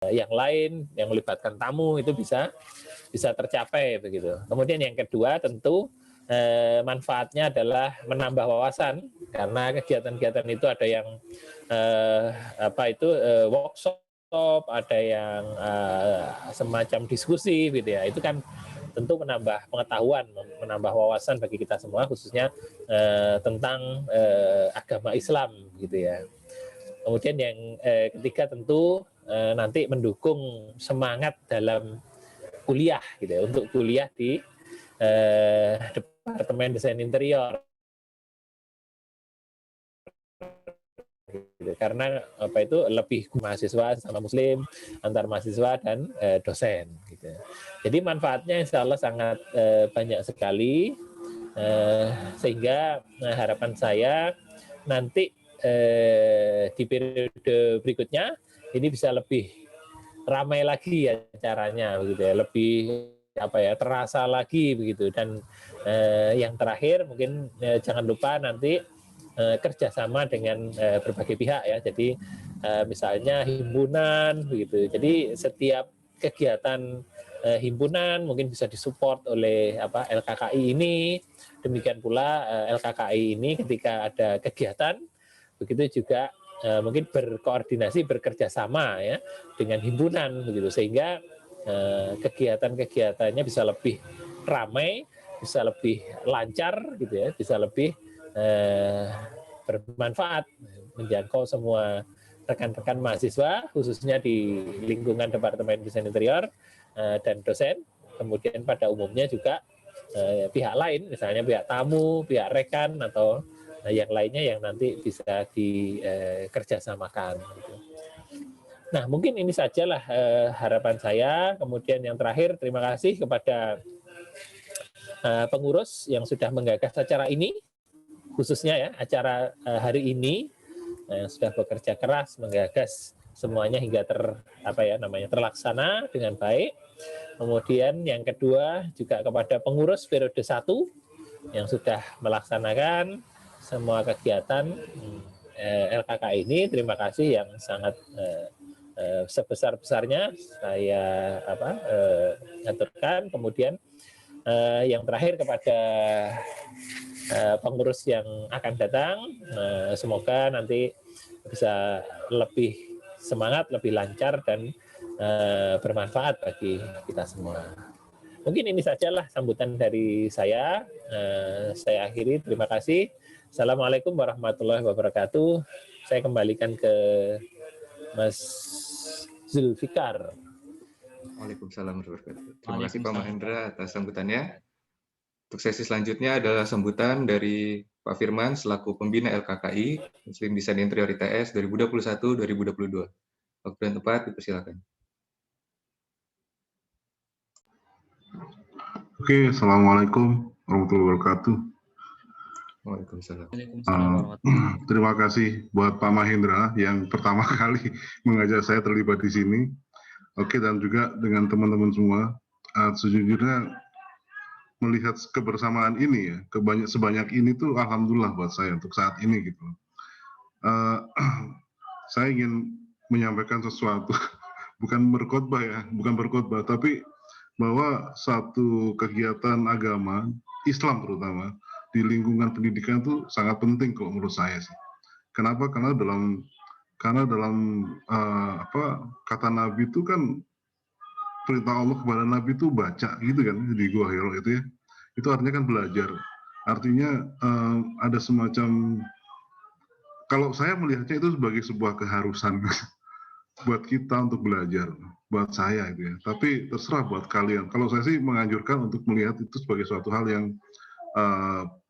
yang lain yang melibatkan tamu itu bisa tercapai begitu. Kemudian yang kedua tentu manfaatnya adalah menambah wawasan karena kegiatan-kegiatan itu ada yang workshop, ada yang semacam diskusi gitu ya. Itu kan tentu menambah pengetahuan, menambah wawasan bagi kita semua khususnya tentang agama Islam gitu ya. Kemudian yang ketiga tentu nanti mendukung semangat dalam kuliah gitu ya, untuk kuliah di Departemen Desain Interior. Gitu. Karena lebih mahasiswa sama muslim, antar mahasiswa dan dosen gitu. Jadi manfaatnya insya Allah sangat banyak sekali sehingga harapan saya nanti di periode berikutnya ini bisa lebih ramai lagi ya acaranya begitu ya, lebih terasa lagi begitu. Dan yang terakhir mungkin jangan lupa nanti kerjasama dengan berbagai pihak ya. Jadi misalnya himpunan begitu. Jadi setiap kegiatan himpunan mungkin bisa disupport oleh LKKI ini. Demikian pula LKKI ini ketika ada kegiatan begitu juga mungkin berkoordinasi bekerja sama ya dengan himpunan begitu, sehingga kegiatan-kegiatannya bisa lebih ramai, bisa lebih lancar gitu ya, bisa lebih bermanfaat menjangkau semua rekan-rekan mahasiswa khususnya di lingkungan Departemen Desain Interior dan dosen, kemudian pada umumnya juga pihak lain, misalnya pihak tamu, pihak rekan atau yang lainnya yang nanti bisa dikerjasamakan. Gitu. Nah, mungkin ini sajalah harapan saya. Kemudian yang terakhir, terima kasih kepada pengurus yang sudah menggagas acara ini, khususnya ya acara hari ini yang sudah bekerja keras menggagas semuanya hingga terlaksana dengan baik. Kemudian yang kedua juga kepada pengurus periode 1 yang sudah melaksanakan semua kegiatan LKK ini, terima kasih yang sangat sebesar-besarnya saya aturkan. Kemudian yang terakhir kepada pengurus yang akan datang, semoga nanti bisa lebih semangat, lebih lancar dan bermanfaat bagi kita semua. Mungkin ini sajalah sambutan dari saya. Saya akhiri, terima kasih. Assalamualaikum warahmatullahi wabarakatuh. Saya kembalikan ke Mas Zulfikar. Waalaikumsalam warahmatullahi wabarakatuh. Terima kasih Pak Mahendra atas sambutannya. Untuk sesi selanjutnya adalah sambutan dari Pak Firman selaku pembina LKKI Muslim Desain Interior ITS 2021-2022. Waktu dan tempat dipersilakan. Oke, Assalamualaikum warahmatullahi wabarakatuh. Waalaikumsalam. Terima kasih buat Pak Mahendra yang pertama kali mengajak saya terlibat di sini. Oke, dan juga dengan teman-teman semua. Sejujurnya melihat kebersamaan ini ya, sebanyak ini tuh alhamdulillah buat saya untuk saat ini gitu. Saya ingin menyampaikan sesuatu, bukan berkhotbah, tapi bahwa satu kegiatan agama Islam terutama di lingkungan pendidikan itu sangat penting kalau menurut saya sih. Kenapa? Karena dalam kata Nabi itu kan perintah Allah kepada Nabi itu baca gitu kan di Gua Hiro itu ya. Itu artinya kan belajar. Artinya ada semacam, kalau saya melihatnya itu sebagai sebuah keharusan buat kita untuk belajar, buat saya itu ya. Tapi terserah buat kalian. Kalau saya sih menganjurkan untuk melihat itu sebagai suatu hal yang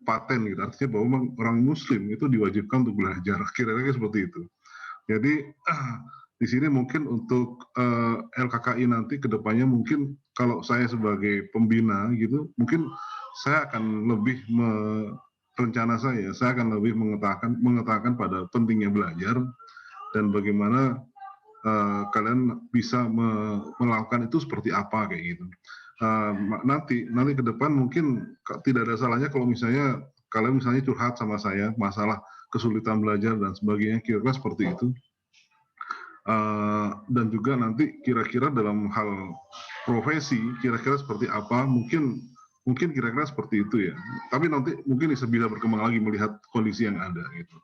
paten gitu. Artinya bahwa orang Muslim itu diwajibkan untuk belajar. Kira-kira seperti itu. Jadi di sini mungkin untuk LKKI nanti kedepannya mungkin kalau saya sebagai pembina gitu, mungkin saya akan lebih rencana saya akan lebih mengatakan pada pentingnya belajar dan bagaimana kalian bisa melakukan itu seperti apa kayak gitu. Nanti ke depan mungkin tidak ada salahnya kalau misalnya kalian misalnya curhat sama saya masalah kesulitan belajar dan sebagainya, kira-kira seperti itu. Dan juga nanti kira-kira dalam hal profesi kira-kira seperti apa, mungkin kira-kira seperti itu ya. Tapi nanti mungkin bisa berkembang lagi melihat kondisi yang ada gitu.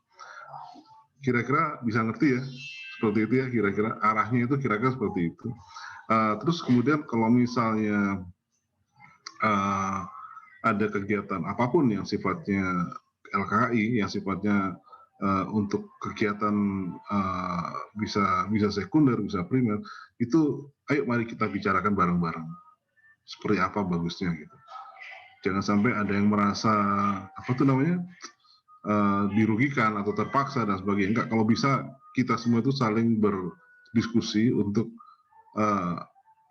Kira-kira bisa ngerti ya seperti itu ya, kira-kira arahnya itu kira-kira seperti itu. Terus kemudian kalau misalnya ada kegiatan apapun yang sifatnya LKI, yang sifatnya untuk kegiatan bisa sekunder, bisa primer, itu ayo mari kita bicarakan bareng-bareng. Seperti apa bagusnya gitu. Jangan sampai ada yang merasa dirugikan atau terpaksa dan sebagainya. Enggak, kalau bisa kita semua itu saling berdiskusi untuk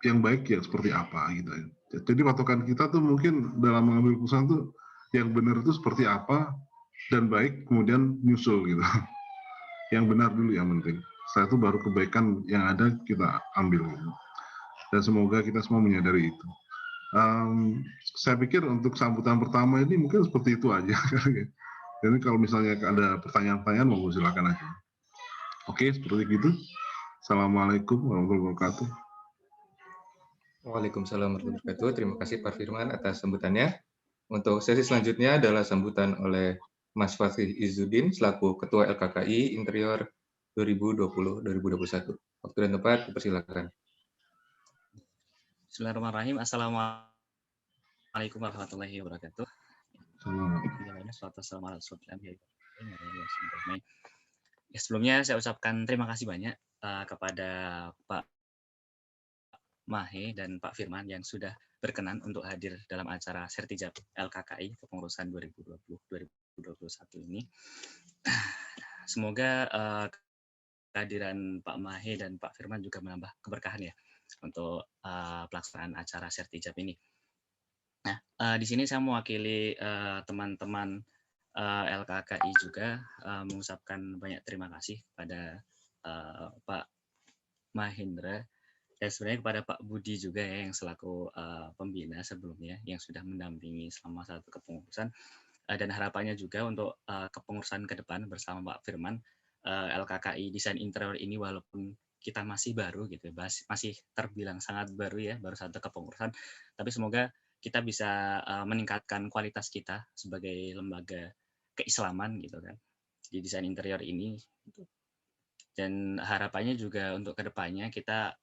yang baik ya seperti apa gitu. Jadi patokan kita tuh mungkin dalam mengambil keputusan tuh yang benar itu seperti apa dan baik, kemudian nyusul gitu. Yang benar dulu yang penting. Setelah itu baru kebaikan yang ada kita ambil gitu. Dan semoga kita semua menyadari itu. Saya pikir untuk sambutan pertama ini mungkin seperti itu aja. Jadi kalau misalnya ada pertanyaan-pertanyaan, mau silakan aja. Oke, seperti itu. Assalamualaikum warahmatullahi wabarakatuh. Waalaikumsalam warahmatullahi wabarakatuh. Terima kasih Pak Firman atas sambutannya. Untuk sesi selanjutnya adalah sambutan oleh Mas Fatih Izzuddin selaku Ketua LKKI Interior 2020-2021. Waktu dan tempat dipersilakan. Bismillahirrahmanirrahim. Assalamualaikum warahmatullahi wabarakatuh. Ya, sebelumnya saya ucapkan terima kasih banyak kepada Pak Mahe dan Pak Firman yang sudah berkenan untuk hadir dalam acara Sertijab LKKI kepengurusan 2020-2021 ini. Semoga kehadiran Pak Mahe dan Pak Firman juga menambah keberkahan ya untuk pelaksanaan acara Sertijab ini. Nah, di sini saya mewakili teman-teman LKKI juga mengucapkan banyak terima kasih kepada Pak Mahendra dan sebenarnya kepada Pak Budi juga ya yang selaku pembina sebelumnya yang sudah mendampingi selama satu kepengurusan dan harapannya juga untuk kepengurusan ke depan bersama Pak Firman LKKI Desain Interior ini walaupun kita masih baru gitu, masih terbilang sangat baru ya, baru satu kepengurusan, tapi semoga kita bisa meningkatkan kualitas kita sebagai lembaga keislaman gitu kan di desain interior ini gitu. Dan harapannya juga untuk kedepannya kita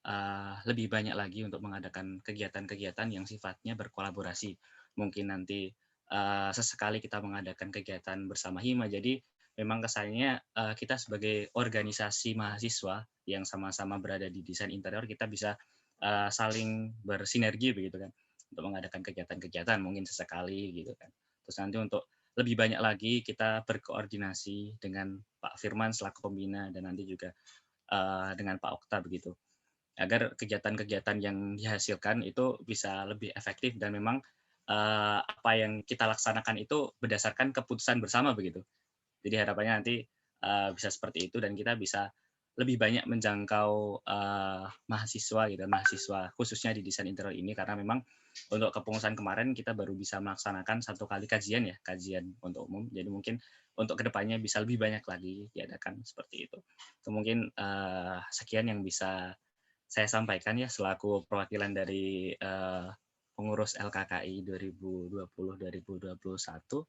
lebih banyak lagi untuk mengadakan kegiatan-kegiatan yang sifatnya berkolaborasi. Mungkin nanti sesekali kita mengadakan kegiatan bersama Hima. Jadi memang kesannya kita sebagai organisasi mahasiswa yang sama-sama berada di desain interior, kita bisa saling bersinergi begitu kan untuk mengadakan kegiatan-kegiatan mungkin sesekali gitu kan. Terus nanti untuk lebih banyak lagi kita berkoordinasi dengan Pak Firman selaku pembina dan nanti juga dengan Pak Okta begitu, agar kegiatan-kegiatan yang dihasilkan itu bisa lebih efektif dan memang apa yang kita laksanakan itu berdasarkan keputusan bersama begitu. Jadi harapannya nanti bisa seperti itu dan kita bisa lebih banyak menjangkau mahasiswa gitu, mahasiswa khususnya di desain interior ini karena memang untuk kepengurusan kemarin kita baru bisa melaksanakan satu kali kajian ya, kajian untuk umum. Jadi mungkin untuk kedepannya bisa lebih banyak lagi diadakan seperti itu. Itu mungkin sekian yang bisa saya sampaikan ya selaku perwakilan dari pengurus LKKI 2020-2021.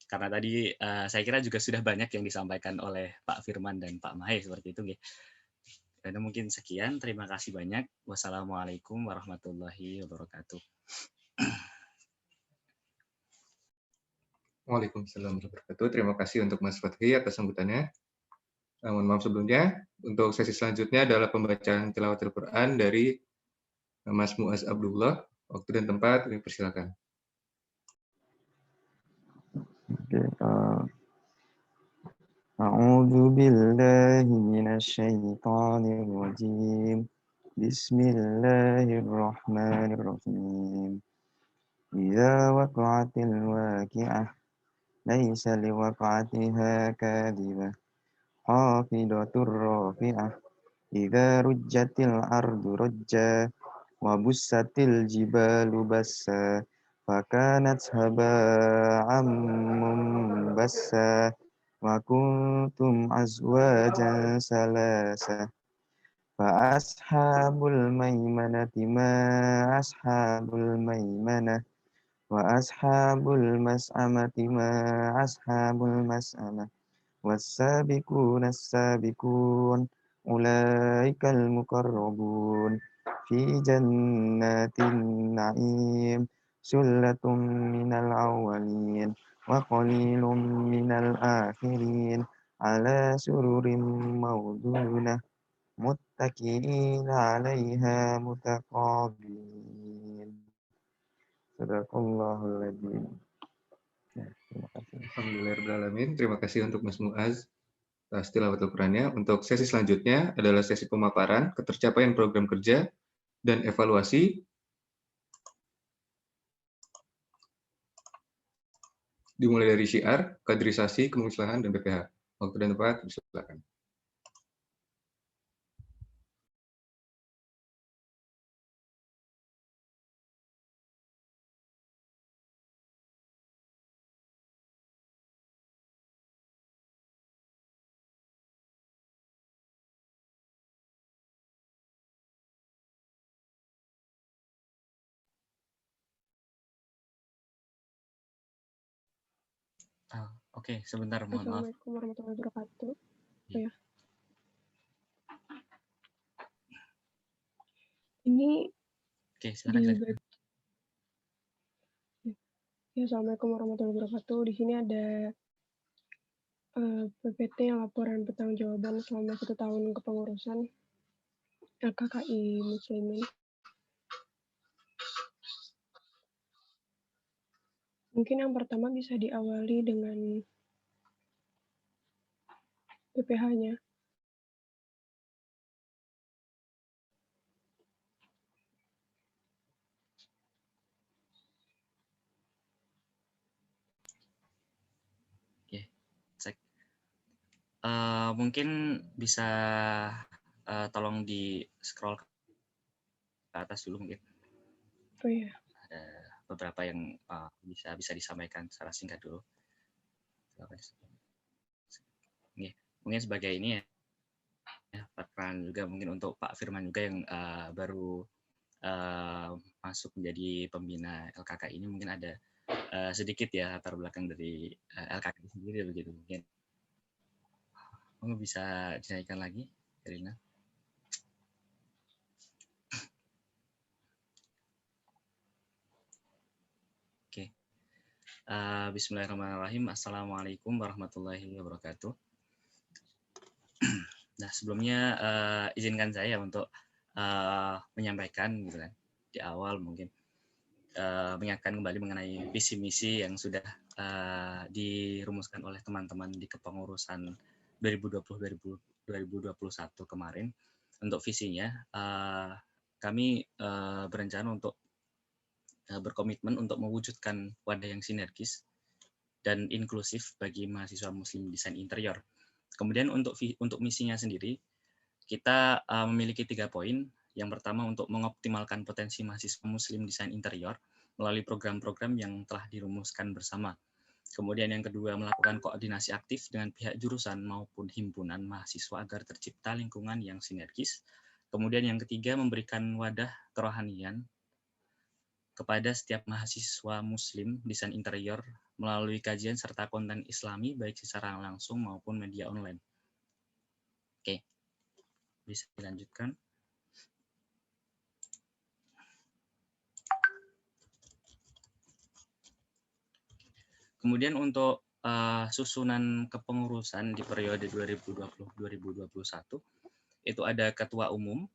Karena tadi saya kira juga sudah banyak yang disampaikan oleh Pak Firman dan Pak Mahe seperti itu. Dan mungkin sekian, terima kasih banyak. Wassalamualaikum warahmatullahi wabarakatuh. Waalaikumsalam warahmatullahi wabarakatuh. Terima kasih untuk Mas Fathi atas sambutannya. Mohon maaf sebelumnya. Untuk sesi selanjutnya adalah pembacaan tilawat Al-Quran dari Mas Muaz Abdullah. Waktu dan tempat dipersilakan. أعوذ بالله من الشيطان الرجيم بسم الله الرحمن الرحيم إذا وقعت الواقعة ليس لوقعتها كاذبة خافضة رافعة إذا رجت الأرض رجا وبست الجبال بسا فكانت هباء منبثا وكنتم أزواجا ثلاثة فأصحاب الميمنة ما أصحاب الميمنة وأصحاب المشأمة ما أصحاب المشأمة والسابقون السابقون أولئك المقربون في جنات النعيم ثلة من الأولين وقليل من الآخرين على سرر موضونة متكئين عليها متقابلين. Sadaqallahul adzim. Terima kasih. Alhamdulillahirrahmanirrahim. Terima kasih untuk Mas Muaz atas tilawatul Qurannya. Untuk sesi selanjutnya adalah sesi pemaparan ketercapaian program kerja dan evaluasi dimulai dari syiar, kaderisasi, kemuslihan, dan BPH. Waktu dan tempat, silakan. Oke, sebentar, mohon maaf. Assalamualaikum warahmatullahi wabarakatuh. Ya. Ya. Ini Oke, silakan. Ya, Assalamualaikum warahmatullahi wabarakatuh. Di sini ada PPT laporan pertanggungjawaban selama 1 tahun kepengurusan LKKI Muslimin. Mungkin yang pertama bisa diawali dengan PPH-nya. Mungkin bisa tolong di scroll ke atas dulu mungkin. Oh iya. Ada beberapa yang bisa disampaikan secara singkat dulu. Mungkin sebagai ini ya peran juga mungkin untuk Pak Firman juga yang baru masuk menjadi pembina LKK ini, mungkin ada sedikit ya latar belakang dari LKK sendiri begitu mungkin. Bisa dinaikkan lagi, Irina. Oke. Bismillahirrahmanirrahim. Assalamualaikum warahmatullahi wabarakatuh. Nah, sebelumnya izinkan saya untuk menyampaikan gitu kan di awal mungkin mengingatkan kembali mengenai visi misi yang sudah dirumuskan oleh teman-teman di kepengurusan 2020-2021 kemarin. Untuk visinya, kami berencana untuk berkomitmen untuk mewujudkan wadah yang sinergis dan inklusif bagi mahasiswa Muslim desain interior. Kemudian untuk misinya sendiri, kita memiliki 3 poin. Yang pertama untuk mengoptimalkan potensi mahasiswa Muslim desain interior melalui program-program yang telah dirumuskan bersama. Kemudian yang kedua, melakukan koordinasi aktif dengan pihak jurusan maupun himpunan mahasiswa agar tercipta lingkungan yang sinergis. Kemudian yang ketiga, memberikan wadah kerohanian kepada setiap mahasiswa Muslim desain interior melalui kajian serta konten Islami baik secara langsung maupun media online. Oke, bisa dilanjutkan. Kemudian untuk susunan kepengurusan di periode 2020-2021 itu ada ketua umum,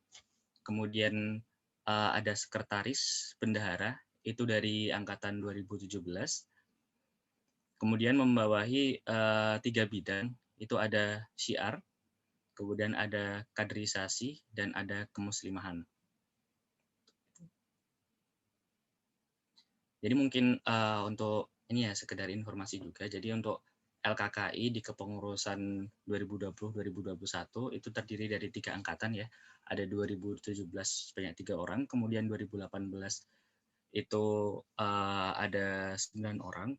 kemudian ada sekretaris bendahara itu dari angkatan 2017. Kemudian membawahi 3 bidang, itu ada syiar, kemudian ada kaderisasi dan ada kemuslimahan. Jadi mungkin untuk ini ya sekedar informasi juga. Jadi untuk LKKI di kepengurusan 2020-2021 itu terdiri dari 3 angkatan ya. Ada 2017 sebanyak 3 orang, kemudian 2018 itu ada 9 orang.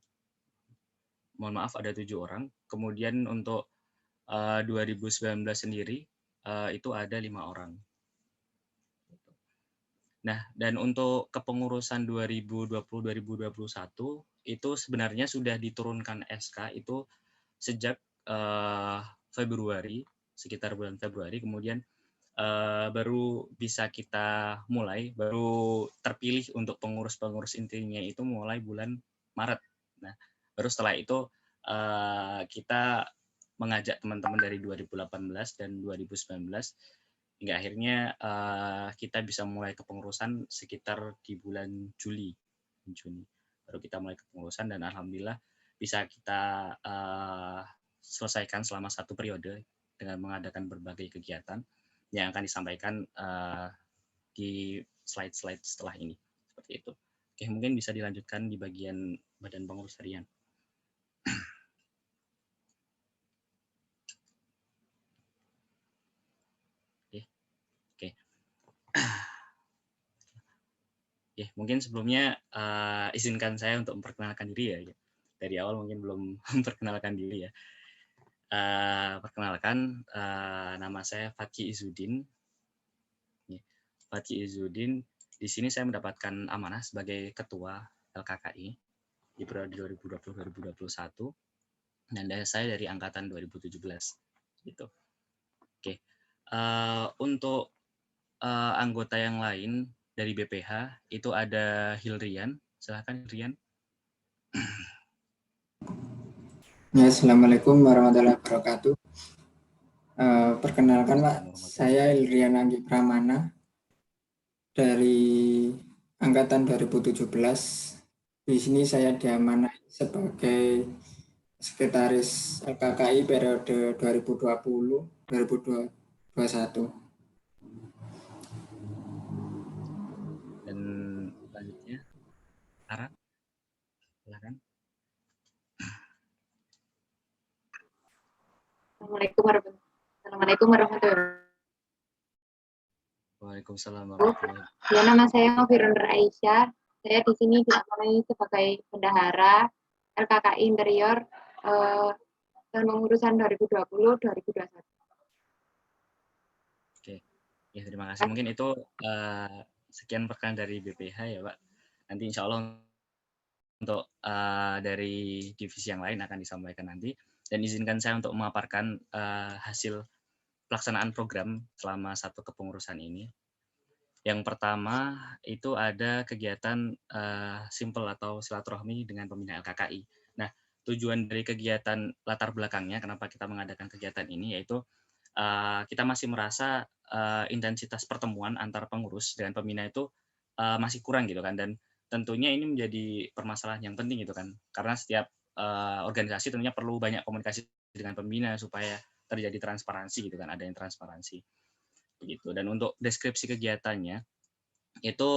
Mohon maaf ada 7 orang. Kemudian untuk 2019 sendiri itu ada 5 orang. Nah, dan untuk kepengurusan 2020-2021 itu sebenarnya sudah diturunkan SK itu sejak Februari, sekitar bulan Februari, kemudian baru bisa kita mulai, baru terpilih untuk pengurus-pengurus intinya itu mulai bulan Maret. Nah, baru setelah itu kita mengajak teman-teman dari 2018 dan 2019 hingga akhirnya kita bisa mulai kepengurusan sekitar di bulan Juni. Baru kita mulai kepengurusan dan alhamdulillah bisa kita selesaikan selama 1 periode dengan mengadakan berbagai kegiatan yang akan disampaikan di slide-slide setelah ini. Seperti itu. Oke, mungkin bisa dilanjutkan di bagian badan pengurus harian. Oke. Ya, mungkin sebelumnya izinkan saya untuk memperkenalkan diri ya. Dari awal mungkin belum memperkenalkan diri ya. Perkenalkan, nama saya Fatki Izzuddin. Fatki Izzuddin, di sini saya mendapatkan amanah sebagai ketua LKKI di periode 2020-2021 dan saya dari angkatan 2017 gitu. Oke. Untuk anggota yang lain dari BPH itu ada Hilrian. Silahkan Hilrian. Ya, Assalamualaikum warahmatullahi wabarakatuh. Perkenalkan Pak, saya Hilrian Anggi Pramana dari angkatan 2017. Di sini saya diamanai sebagai sekretaris LKKI periode 2020-2021. Dan selanjutnya Ara, silakan. Assalamualaikum warahmatullahi wabarakatuh. Waalaikumsalam warahmatullahi wabarakatuh. Ya, nama saya Novira Aisyah. Saya di sini diamanai sebagai bendahara LKKI Interior pengurusan 2020-2021. Oke, ya terima kasih. Mungkin itu sekian perkenalan dari BPH ya Pak. Nanti insya Allah untuk dari divisi yang lain akan disampaikan nanti. Dan izinkan saya untuk memaparkan hasil pelaksanaan program selama 1 kepengurusan ini. Yang pertama itu ada kegiatan simple atau silaturahmi dengan pembina LKKI. Nah, tujuan dari kegiatan latar belakangnya kenapa kita mengadakan kegiatan ini yaitu kita masih merasa intensitas pertemuan antar pengurus dengan pembina itu masih kurang gitu kan, dan tentunya ini menjadi permasalahan yang penting gitu kan, karena setiap organisasi tentunya perlu banyak komunikasi dengan pembina supaya terjadi transparansi gitu kan, ada yang transparansi begitu. Dan untuk deskripsi kegiatannya itu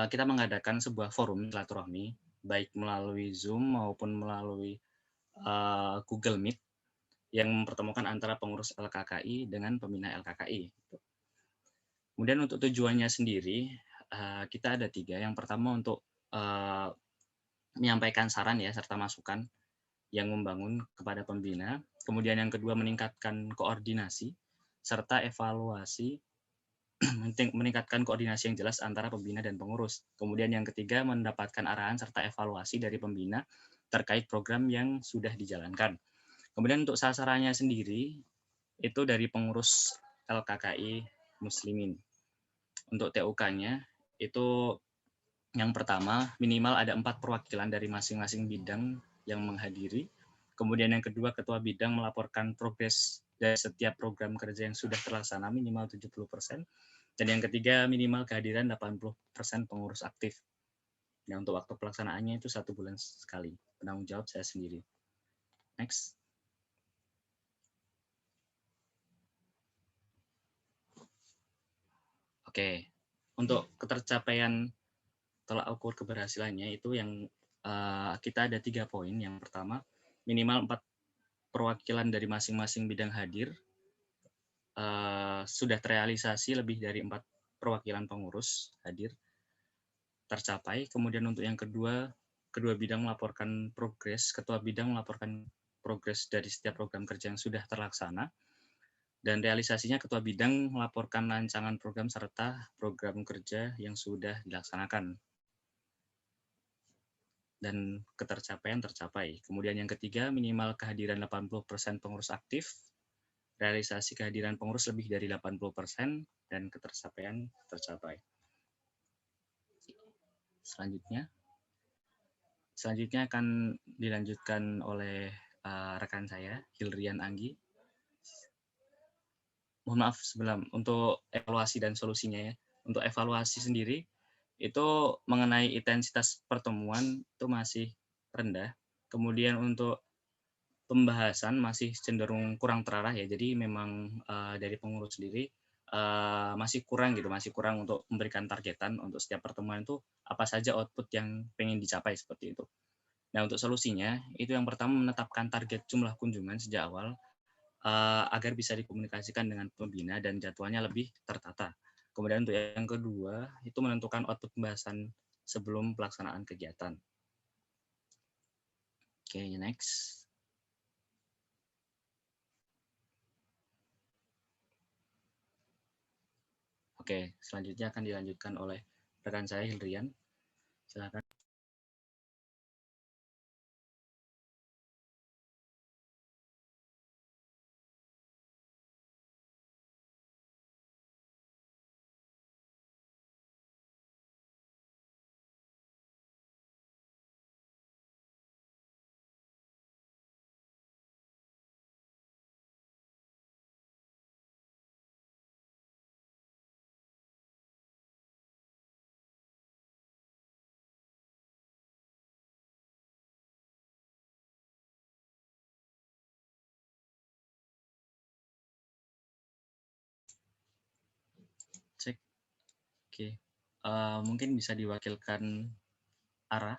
kita mengadakan sebuah forum silaturahmi baik melalui Zoom maupun melalui Google Meet yang mempertemukan antara pengurus LKKI dengan pembina LKKI. Kemudian untuk tujuannya sendiri kita ada 3. Yang pertama untuk menyampaikan saran ya serta masukan yang membangun kepada pembina. Kemudian yang kedua meningkatkan koordinasi serta evaluasi, meningkatkan koordinasi yang jelas antara pembina dan pengurus. Kemudian yang ketiga mendapatkan arahan serta evaluasi dari pembina terkait program yang sudah dijalankan. Kemudian untuk sasarannya sendiri itu dari pengurus LKKI Muslimin. Untuk TUK-nya itu yang pertama minimal ada 4 perwakilan dari masing-masing bidang yang menghadiri. Kemudian yang kedua ketua bidang melaporkan progres dari setiap program kerja yang sudah terlaksana minimal 70%. Dan yang ketiga minimal kehadiran 80% pengurus aktif. Nah, untuk waktu pelaksanaannya itu 1 bulan sekali. Penanggung jawab saya sendiri. Next. Oke, untuk ketercapaian tolak ukur keberhasilannya itu yang kita ada 3 poin. Yang pertama, minimal 4 perwakilan dari masing-masing bidang hadir. Sudah terrealisasi lebih dari 4 perwakilan pengurus hadir tercapai. Kemudian untuk yang kedua bidang melaporkan progres, ketua bidang melaporkan progres dari setiap program kerja yang sudah terlaksana. Dan realisasinya ketua bidang melaporkan rancangan program serta program kerja yang sudah dilaksanakan. Dan ketercapaian tercapai. Kemudian yang ketiga, minimal kehadiran 80% pengurus aktif, realisasi kehadiran pengurus lebih dari 80%, dan ketercapaian tercapai. Selanjutnya akan dilanjutkan oleh rekan saya, Hilrian Anggi. Mohon maaf sebelum untuk evaluasi dan solusinya ya. Untuk evaluasi sendiri itu mengenai intensitas pertemuan itu masih rendah. Kemudian untuk pembahasan masih cenderung kurang terarah ya. Jadi memang dari pengurus sendiri masih kurang untuk memberikan targetan untuk setiap pertemuan itu apa saja output yang pengen dicapai seperti itu. Nah, untuk solusinya itu yang pertama menetapkan target jumlah kunjungan sejak awal agar bisa dikomunikasikan dengan pembina dan jadwalnya lebih tertata. Kemudian untuk yang kedua, itu menentukan output pembahasan sebelum pelaksanaan kegiatan. Oke, next. Oke, selanjutnya akan dilanjutkan oleh rekan saya, Hildrian. Silakan. Cek. Oke. Mungkin bisa diwakilkan Ara.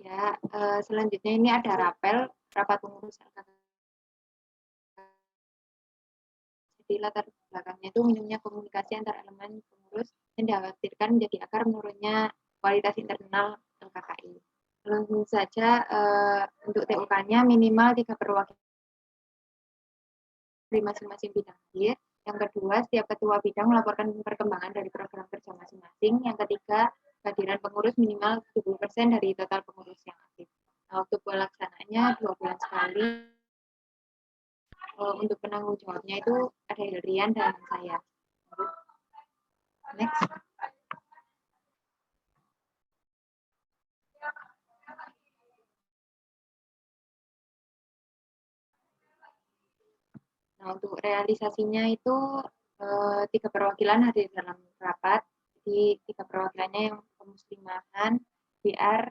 Ya, selanjutnya ini ada rapel, rapat pengurus LKKI. Jadi latar belakangnya itu minimnya komunikasi antar elemen pengurus dan dikhawatirkan menjadi akar menurunnya kualitas internal LKKI. Langsung saja untuk TUK-nya minimal 3 perwakilan dari masing-masing bidang hadir. Yang kedua, setiap ketua bidang melaporkan perkembangan dari program kerja masing-masing. Yang ketiga, kehadiran pengurus minimal 70% dari total pengurus yang aktif. Nah, waktu pelaksanaannya 2 bulan sekali. Untuk penanggung jawabnya itu ada Hilrian dan saya. Next. Nah, untuk realisasinya itu 3 perwakilan hadir dalam rapat. Jadi 3 perwakilannya yang kemuslimahan, BR,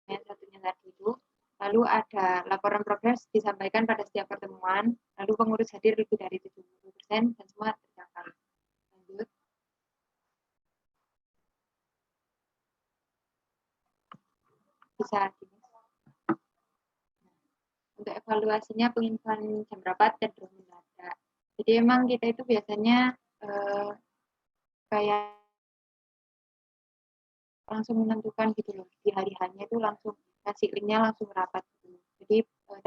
yang satunya tadi itu. Lalu ada laporan progres disampaikan pada setiap pertemuan. Lalu pengurus hadir lebih dari 70% dan semua tercapai. Lanjut. Bisa untuk evaluasinya penginfoan jam rapat cenderung mendadak. Jadi emang kita itu biasanya kayak langsung menentukan gitu loh, di hari-harinya itu langsung kasih linknya langsung rapat gitu. Jadi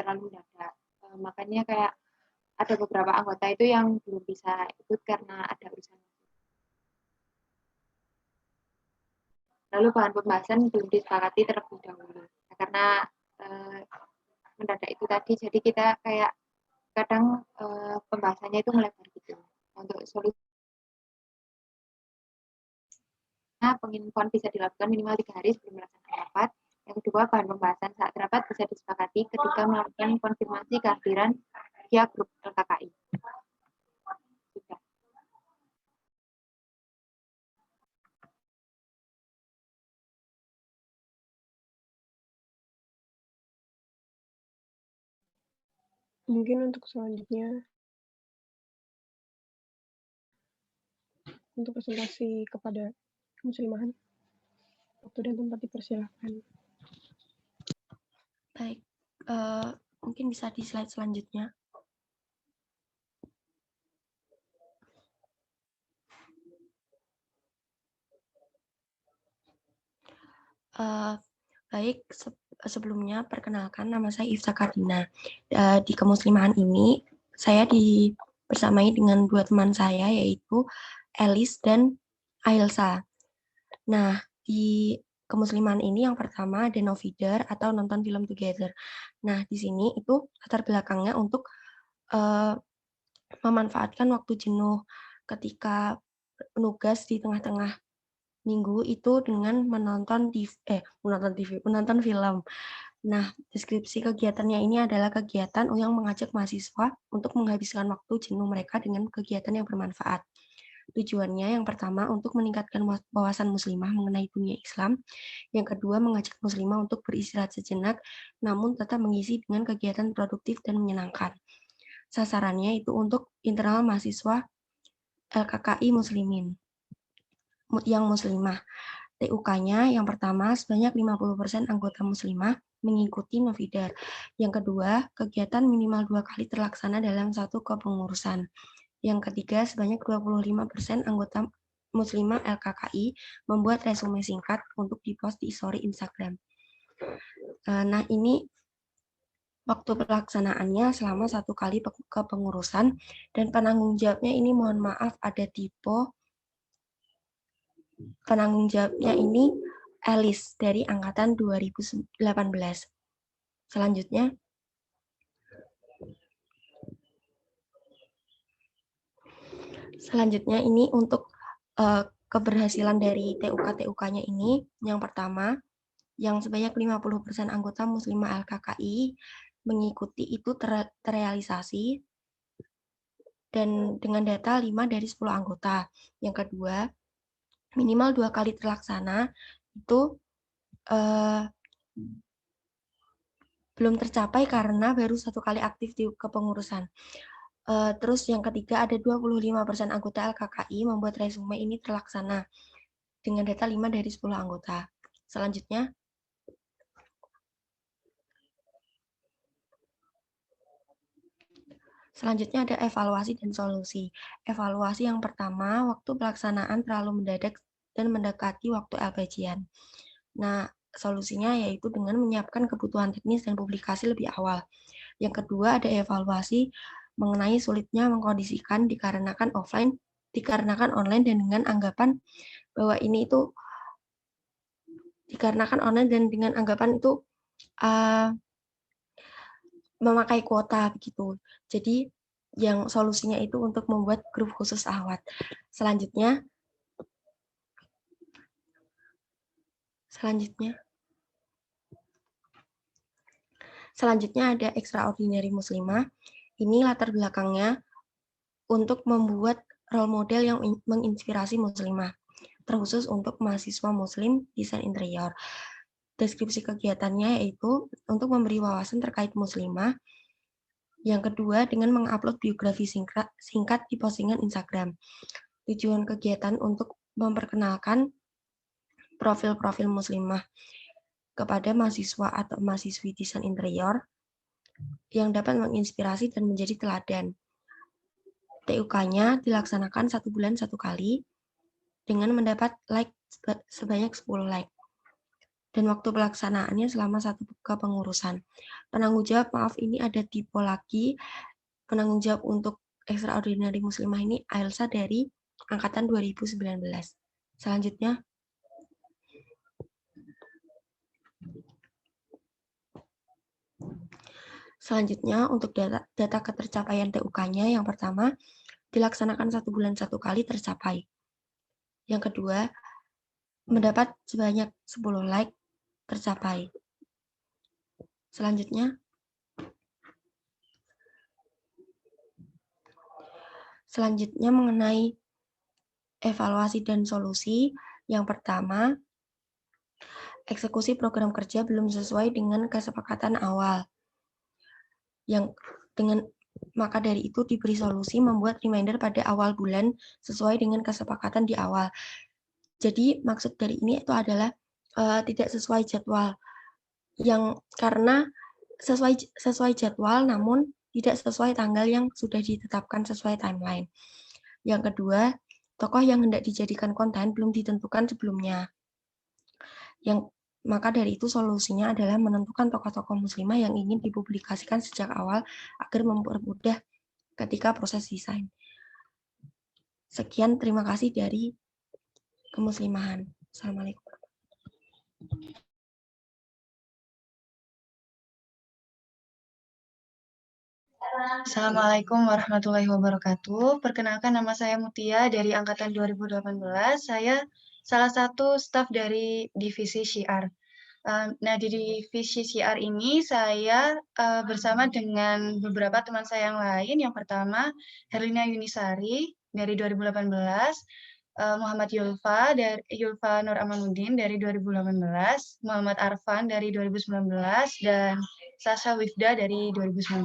terlalu mendadak. Makanya kayak ada beberapa anggota itu yang belum bisa ikut karena ada urusan. Lalu bahan pembahasan belum disepakati terlebih dahulu. Nah, karena mendadak itu tadi, jadi kita kayak kadang pembahasannya itu melebar gitu. Untuk solusi penginfoan bisa dilakukan minimal 3 hari sebelum melaksanakan rapat. Yang kedua, bahan pembahasan saat rapat bisa disepakati ketika melakukan konfirmasi kehadiran via grup LKKI. Sudah. Mungkin untuk selanjutnya, untuk presentasi kepada muslimahan, waktu dan tempat dipersilahkan. Baik, mungkin bisa di slide selanjutnya. Baik, sebelumnya perkenalkan, nama saya Ifsa Kardina. Di kemuslimahan ini saya bersamai dengan 2 teman saya, yaitu Elis dan Ailsa. Nah, di kemuslimahan ini yang pertama ada Noveder atau nonton film together. Nah, di sini itu latar belakangnya untuk memanfaatkan waktu jenuh ketika nugas di tengah-tengah minggu itu dengan menonton film. Nah, deskripsi kegiatannya ini adalah kegiatan yang mengajak mahasiswa untuk menghabiskan waktu jenuh mereka dengan kegiatan yang bermanfaat. Tujuannya yang pertama untuk meningkatkan wawasan muslimah mengenai dunia Islam. Yang kedua mengajak muslimah untuk beristirahat sejenak, namun tetap mengisi dengan kegiatan produktif dan menyenangkan. Sasarannya itu untuk internal mahasiswa LKKI Muslimin yang muslimah. TUK-nya yang pertama sebanyak 50% anggota muslimah mengikuti Noveder. Yang kedua, kegiatan minimal 2 kali terlaksana dalam satu kepengurusan. Yang ketiga, sebanyak 25% anggota muslimah LKKI membuat resume singkat untuk dipost di story Instagram. Nah, ini waktu pelaksanaannya selama 1 kali kepengurusan, dan penanggung jawabnya ini mohon maaf ada typo. Penanggung jawabnya ini Elis dari angkatan 2018. Selanjutnya ini untuk keberhasilan dari TUK-TUK-nya ini, yang pertama, yang sebanyak 50% anggota muslimah LKKI mengikuti itu terrealisasi dan dengan data 5 dari 10 anggota. Yang kedua, minimal 2 kali terlaksana itu belum tercapai karena baru 1 kali aktif di kepengurusan. Terus yang ketiga ada 25% anggota LKKI membuat resume ini terlaksana dengan data 5 dari 10 anggota. Selanjutnya ada evaluasi dan solusi. Evaluasi yang pertama, waktu pelaksanaan terlalu mendadak dan mendekati waktu LPJ-an. Nah, solusinya yaitu dengan menyiapkan kebutuhan teknis dan publikasi lebih awal. Yang kedua ada evaluasi mengenai sulitnya mengkondisikan dikarenakan online dan dengan anggapan bahwa ini itu dikarenakan online dan dengan anggapan itu memakai kuota begitu. Jadi yang solusinya itu untuk membuat grup khusus akhwat. Selanjutnya ada extraordinary muslimah. Ini latar belakangnya untuk membuat role model yang menginspirasi muslimah, terkhusus untuk mahasiswa muslim desain interior. Deskripsi kegiatannya yaitu untuk memberi wawasan terkait muslimah. Yang kedua, dengan mengupload biografi singkat di postingan Instagram. Tujuan kegiatan untuk memperkenalkan profil-profil muslimah kepada mahasiswa atau mahasiswi desain interior yang dapat menginspirasi dan menjadi teladan. TUK-nya dilaksanakan 1 bulan 1 kali dengan mendapat like sebanyak 10 like. Dan waktu pelaksanaannya selama 1 kepengurusan. Penanggung jawab, maaf ini ada typo lagi. Penanggung jawab untuk extraordinary muslimah ini Ailsa dari angkatan 2019. Selanjutnya untuk data ketercapaian TUK-nya yang pertama dilaksanakan 1 bulan 1 kali tercapai. Yang kedua mendapat sebanyak 10 like tercapai. Selanjutnya mengenai evaluasi dan solusi. Yang pertama, eksekusi program kerja belum sesuai dengan kesepakatan awal. Maka dari itu diberi solusi membuat reminder pada awal bulan sesuai dengan kesepakatan di awal. Jadi maksud dari ini itu adalah tidak sesuai jadwal. Karena sesuai jadwal namun tidak sesuai tanggal yang sudah ditetapkan sesuai timeline. Yang kedua, tokoh yang hendak dijadikan konten belum ditentukan sebelumnya. Yang Maka dari itu solusinya adalah menentukan tokoh-tokoh muslimah yang ingin dipublikasikan sejak awal agar mempermudah ketika proses desain. Sekian, terima kasih dari Kemuslimahan. Assalamualaikum. Assalamualaikum warahmatullahi wabarakatuh. Perkenalkan, nama saya Mutia dari Angkatan 2018. Saya salah satu staf dari Divisi Syiar. Nah, di Divisi Syiar ini saya bersama dengan beberapa teman saya yang lain. Yang pertama, Herlina Yunisari dari 2018, Muhammad Yulfa Nur Amanuddin dari 2018, Muhammad Arfan dari 2019, dan Sasha Wifda dari 2019.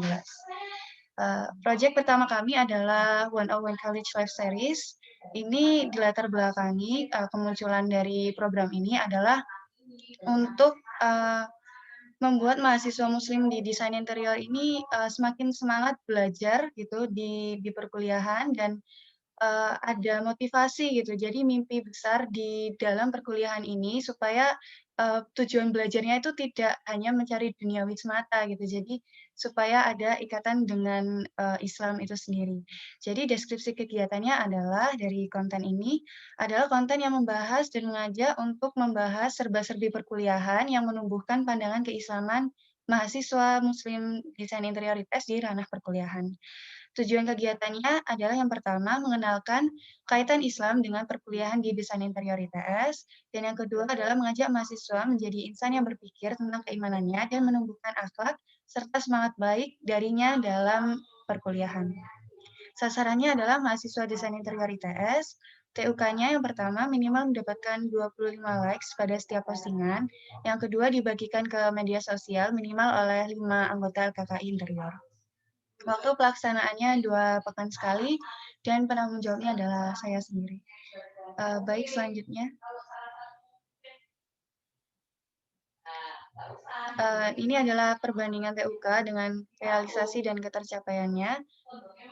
Proyek pertama kami adalah 101 College Life Series. Ini dilatar belakangi kemunculan dari program ini adalah untuk membuat mahasiswa muslim di desain interior ini semakin semangat belajar gitu di perkuliahan dan ada motivasi gitu. Jadi mimpi besar di dalam perkuliahan ini supaya tujuan belajarnya itu tidak hanya mencari duniawi semata gitu. Jadi supaya ada ikatan dengan Islam itu sendiri. Jadi deskripsi kegiatannya adalah dari konten ini adalah konten yang membahas dan mengajak untuk membahas serba-serbi perkuliahan yang menumbuhkan pandangan keislaman mahasiswa muslim desain interior ITS di ranah perkuliahan. Tujuan kegiatannya adalah yang pertama, mengenalkan kaitan Islam dengan perkuliahan di desain interior ITS, dan yang kedua adalah mengajak mahasiswa menjadi insan yang berpikir tentang keimanannya dan menumbuhkan akhlak serta semangat baik darinya dalam perkuliahan. Sasarannya adalah mahasiswa desain interior ITS. TUK-nya yang pertama minimal mendapatkan 25 likes pada setiap postingan, yang kedua dibagikan ke media sosial minimal oleh 5 anggota LKKI interior. Waktu pelaksanaannya 2 pekan sekali, dan penanggung jawabnya adalah saya sendiri. Baik, selanjutnya. Ini adalah perbandingan TUK dengan realisasi dan ketercapaiannya.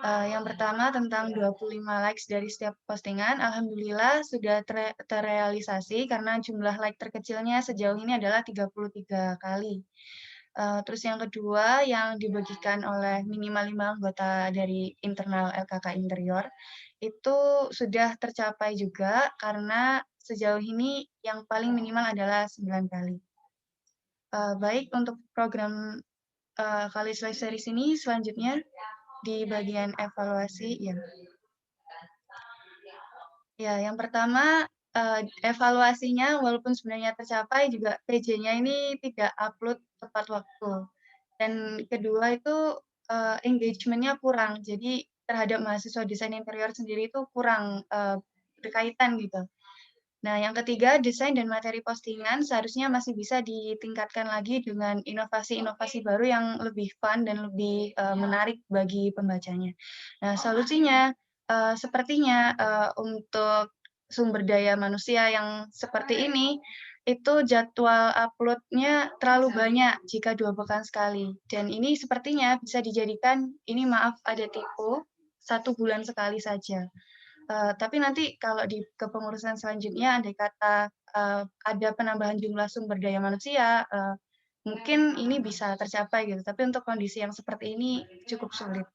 Yang pertama tentang 25 likes dari setiap postingan, alhamdulillah sudah terrealisasi karena jumlah like terkecilnya sejauh ini adalah 33 kali. Terus yang kedua, yang dibagikan oleh minimal 5 anggota dari internal LKK Interior, itu sudah tercapai juga karena sejauh ini yang paling minimal adalah 9 kali. Baik, untuk program College Life Series ini selanjutnya di bagian evaluasi, ya. Ya, yang pertama, evaluasinya walaupun sebenarnya tercapai juga PJ-nya ini tidak upload tepat waktu. Dan kedua itu engagement-nya kurang. Jadi terhadap mahasiswa desain interior sendiri itu kurang berkaitan gitu. Nah, yang ketiga, desain dan materi postingan seharusnya masih bisa ditingkatkan lagi dengan inovasi-inovasi baru yang lebih fun dan lebih menarik bagi pembacanya. Nah, solusinya sepertinya untuk sumber daya manusia yang seperti ini, itu jadwal upload-nya terlalu banyak jika 2 pekan sekali. Dan ini sepertinya bisa dijadikan, ini maaf ada tipu, 1 bulan sekali saja. Tapi nanti kalau di kepengurusan selanjutnya, andai kata ada penambahan jumlah sumber daya manusia, mungkin ini bisa tercapai gitu. Tapi untuk kondisi yang seperti ini cukup sulit.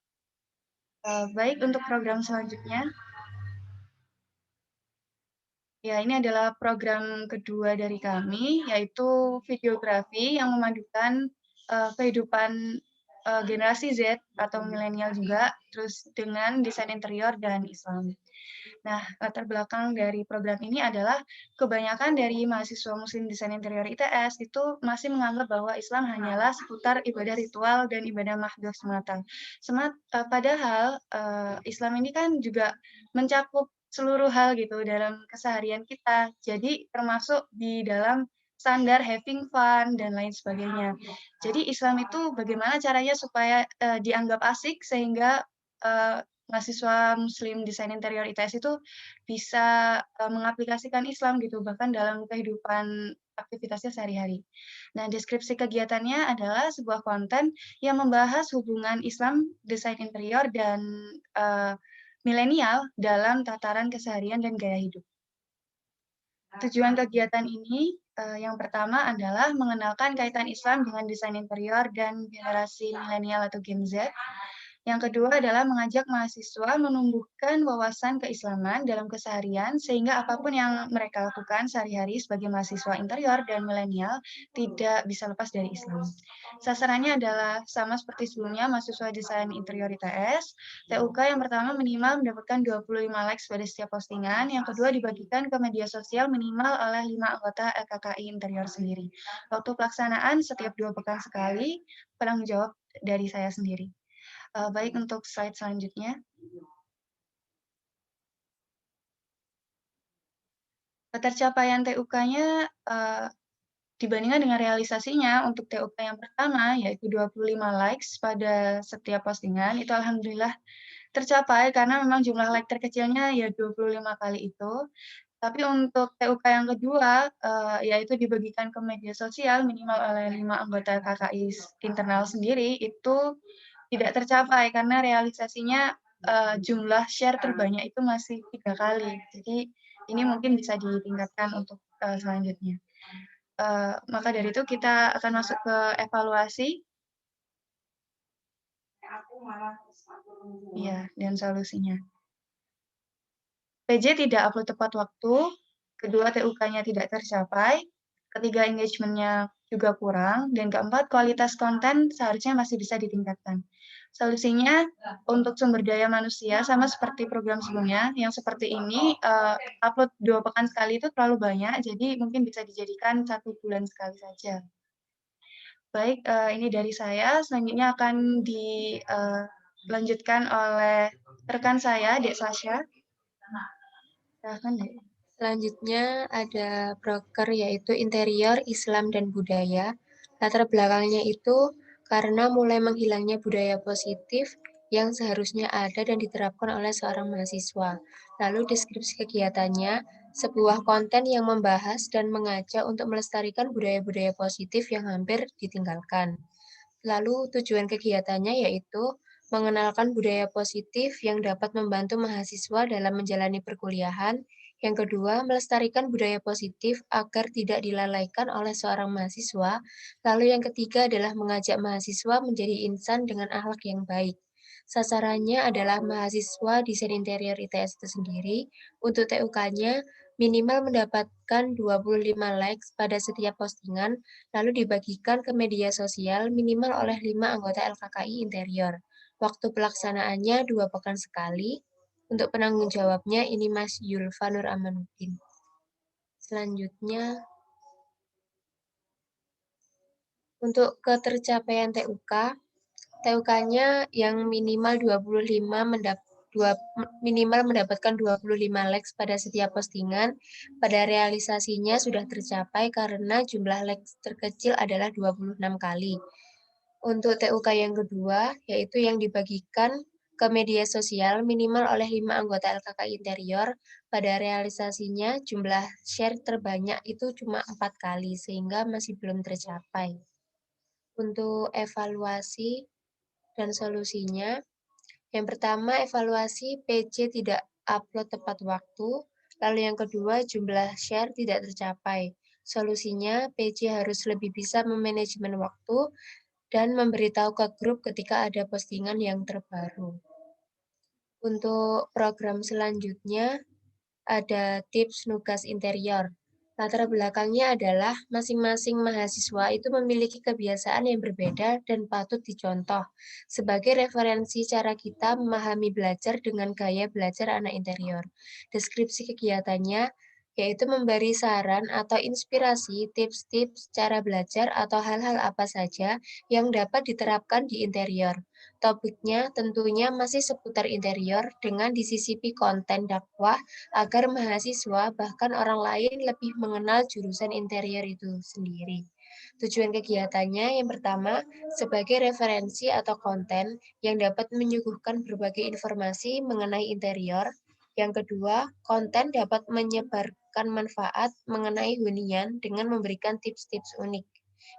Baik, untuk program selanjutnya. Ya, ini adalah program kedua dari kami, yaitu videografi yang memadukan kehidupan generasi Z atau milenial juga, terus dengan desain interior dan Islam. Nah, latar belakang dari program ini adalah kebanyakan dari mahasiswa muslim desain interior ITS itu masih menganggap bahwa Islam hanyalah seputar ibadah ritual dan ibadah mahdhuf semata. Padahal Islam ini kan juga mencakup seluruh hal gitu dalam keseharian kita. Jadi termasuk di dalam standar having fun dan lain sebagainya. Jadi Islam itu bagaimana caranya supaya dianggap asik sehingga mahasiswa muslim desain interior ITS itu bisa mengaplikasikan Islam gitu bahkan dalam kehidupan aktivitasnya sehari-hari. Nah, deskripsi kegiatannya adalah sebuah konten yang membahas hubungan Islam desain interior dan milenial dalam tataran keseharian dan gaya hidup. Tujuan kegiatan ini Yang pertama adalah mengenalkan kaitan Islam dengan desain interior dan generasi milenial atau Gen Z. Yang kedua adalah mengajak mahasiswa menumbuhkan wawasan keislaman dalam keseharian sehingga apapun yang mereka lakukan sehari-hari sebagai mahasiswa interior dan milenial tidak bisa lepas dari Islam. Sasarannya adalah sama seperti sebelumnya, mahasiswa desain interior ITS. TUK yang pertama minimal mendapatkan 25 likes pada setiap postingan. Yang kedua dibagikan ke media sosial minimal oleh 5 anggota LKKI interior sendiri. Waktu pelaksanaan setiap 2 pekan sekali, penanggung jawab dari saya sendiri. Baik, untuk slide selanjutnya. Tercapaian TUK-nya dibandingkan dengan realisasinya untuk TUK yang pertama, yaitu 25 likes pada setiap postingan, itu alhamdulillah tercapai karena memang jumlah like terkecilnya ya 25 kali itu. Tapi untuk TUK yang kedua, yaitu dibagikan ke media sosial minimal oleh 5 anggota KKI internal sendiri, itu tidak tercapai karena realisasinya jumlah share terbanyak itu masih 3 kali. Jadi ini mungkin bisa ditingkatkan untuk selanjutnya. Maka dari itu kita akan masuk ke evaluasi. Ya, dan solusinya. PJ tidak upload tepat waktu, kedua TUK-nya tidak tercapai, ketiga engagement-nya juga kurang, dan keempat kualitas konten seharusnya masih bisa ditingkatkan. Solusinya untuk sumber daya manusia sama seperti program sebelumnya, yang seperti ini upload 2 pekan sekali itu terlalu banyak, jadi mungkin bisa dijadikan 1 bulan sekali saja. Baik, ini dari saya. Selanjutnya akan dilanjutkan oleh rekan saya, Dek Sasha. Silahkan, Dek. Selanjutnya ada broker yaitu interior, Islam, dan budaya. Latar belakangnya itu karena mulai menghilangnya budaya positif yang seharusnya ada dan diterapkan oleh seorang mahasiswa. Lalu deskripsi kegiatannya, sebuah konten yang membahas dan mengajak untuk melestarikan budaya-budaya positif yang hampir ditinggalkan. Lalu tujuan kegiatannya yaitu mengenalkan budaya positif yang dapat membantu mahasiswa dalam menjalani perkuliahan. Yang kedua, melestarikan budaya positif agar tidak dilalaikan oleh seorang mahasiswa. Lalu yang ketiga adalah mengajak mahasiswa menjadi insan dengan akhlak yang baik. Sasarannya adalah mahasiswa desain interior ITS itu sendiri. Untuk TUK-nya, minimal mendapatkan 25 likes pada setiap postingan, lalu dibagikan ke media sosial minimal oleh 5 anggota LKKI interior. Waktu pelaksanaannya 2 pekan sekali. Untuk penanggung jawabnya ini Mas Yulfa Nur Amanuddin. Selanjutnya, untuk ketercapaian TUK-nya yang minimal 25 minimal mendapatkan 25 likes pada setiap postingan. Pada realisasinya sudah tercapai karena jumlah likes terkecil adalah 26 kali. Untuk TUK yang kedua, yaitu yang dibagikan ke media sosial minimal oleh 5 anggota LKKI interior, pada realisasinya jumlah share terbanyak itu cuma 4 kali, sehingga masih belum tercapai. Untuk evaluasi dan solusinya, yang pertama evaluasi PJ tidak upload tepat waktu, lalu yang kedua jumlah share tidak tercapai. Solusinya PJ harus lebih bisa memanajemen waktu dan memberitahu ke grup ketika ada postingan yang terbaru. Untuk program selanjutnya, ada tips nugas interior. Latar belakangnya adalah masing-masing mahasiswa itu memiliki kebiasaan yang berbeda dan patut dicontoh sebagai referensi cara kita memahami belajar dengan gaya belajar anak interior. Deskripsi kegiatannya yaitu memberi saran atau inspirasi, tips-tips cara belajar atau hal-hal apa saja yang dapat diterapkan di interior. Topiknya tentunya masih seputar interior dengan disisipi konten dakwah agar mahasiswa bahkan orang lain lebih mengenal jurusan interior itu sendiri. Tujuan kegiatannya yang pertama, sebagai referensi atau konten yang dapat menyuguhkan berbagai informasi mengenai interior. Yang kedua, konten dapat menyebarkan manfaat mengenai hunian dengan memberikan tips-tips unik.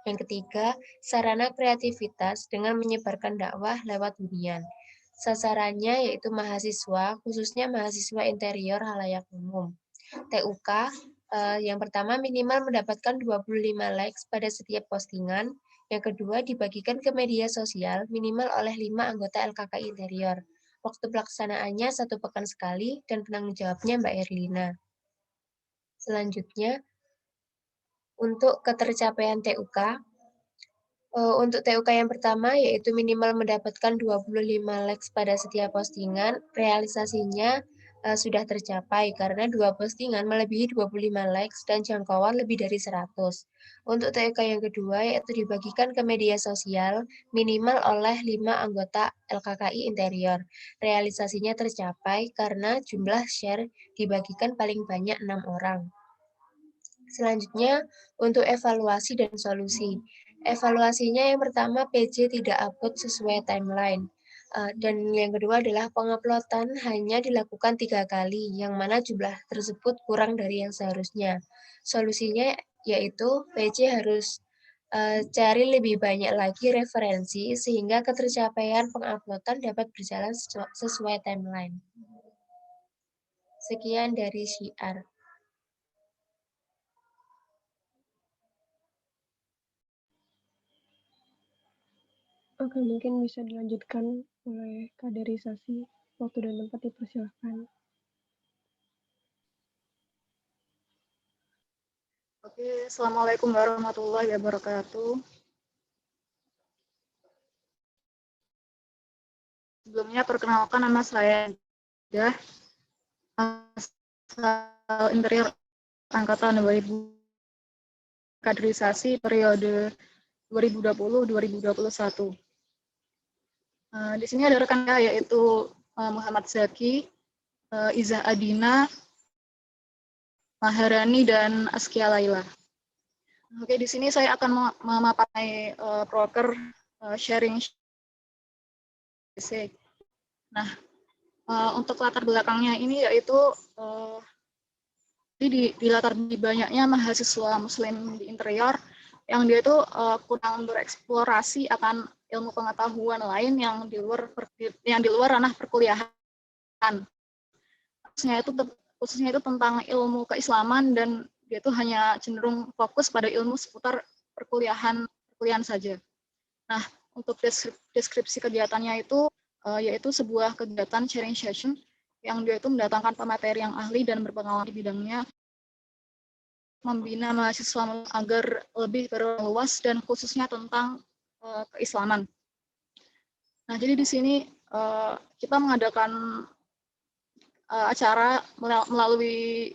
Yang ketiga, sarana kreativitas dengan menyebarkan dakwah lewat hunian. Sasarannya yaitu mahasiswa, khususnya mahasiswa interior halayak umum. TUK Yang pertama, minimal mendapatkan 25 likes pada setiap postingan. Yang kedua, dibagikan ke media sosial minimal oleh 5 anggota LKKI Interior. Waktu pelaksanaannya 1 pekan sekali dan penanggung jawabnya Mbak Erlina. Selanjutnya, untuk ketercapaian TUK, untuk TUK yang pertama yaitu minimal mendapatkan 25 likes pada setiap postingan, realisasinya sudah tercapai karena 2 postingan melebihi 25 likes dan jangkauan lebih dari 100. Untuk TUK yang kedua yaitu dibagikan ke media sosial minimal oleh 5 anggota LKKI Interior. Realisasinya tercapai karena jumlah share dibagikan paling banyak 6 orang. Selanjutnya, untuk evaluasi dan solusi. Evaluasinya yang pertama, PJ tidak upload sesuai timeline. Dan yang kedua adalah penguploadan hanya dilakukan 3 kali, yang mana jumlah tersebut kurang dari yang seharusnya. Solusinya yaitu PJ harus cari lebih banyak lagi referensi, sehingga ketercapaian penguploadan dapat berjalan sesuai timeline. Sekian dari Syiar. Oke, mungkin bisa dilanjutkan oleh kaderisasi. Waktu dan tempat dipersilahkan. Oke, Assalamualaikum warahmatullahi wabarakatuh. Sebelumnya perkenalkan nama saya Dah, asal Interior Angkatan 2000, kaderisasi periode 2020-2021. Di sini ada rekan saya yaitu Muhammad Zaki, Izzah Adina, Maharani, dan Askia Laila. Oke, di sini saya akan memaparkan proker sharing. Nah, untuk latar belakangnya ini yaitu di latar banyaknya mahasiswa Muslim di interior yang dia itu kurang bereksplorasi akan ilmu pengetahuan lain yang di luar ranah perkuliahan. Khususnya itu tentang ilmu keislaman, dan dia itu hanya cenderung fokus pada ilmu seputar perkuliahan saja. Nah, untuk deskripsi kegiatannya itu yaitu sebuah kegiatan sharing session yang dia itu mendatangkan pemateri yang ahli dan berpengalaman di bidangnya, membina mahasiswa agar lebih berluas dan khususnya tentang keislaman. Nah, jadi di sini kita mengadakan acara melalui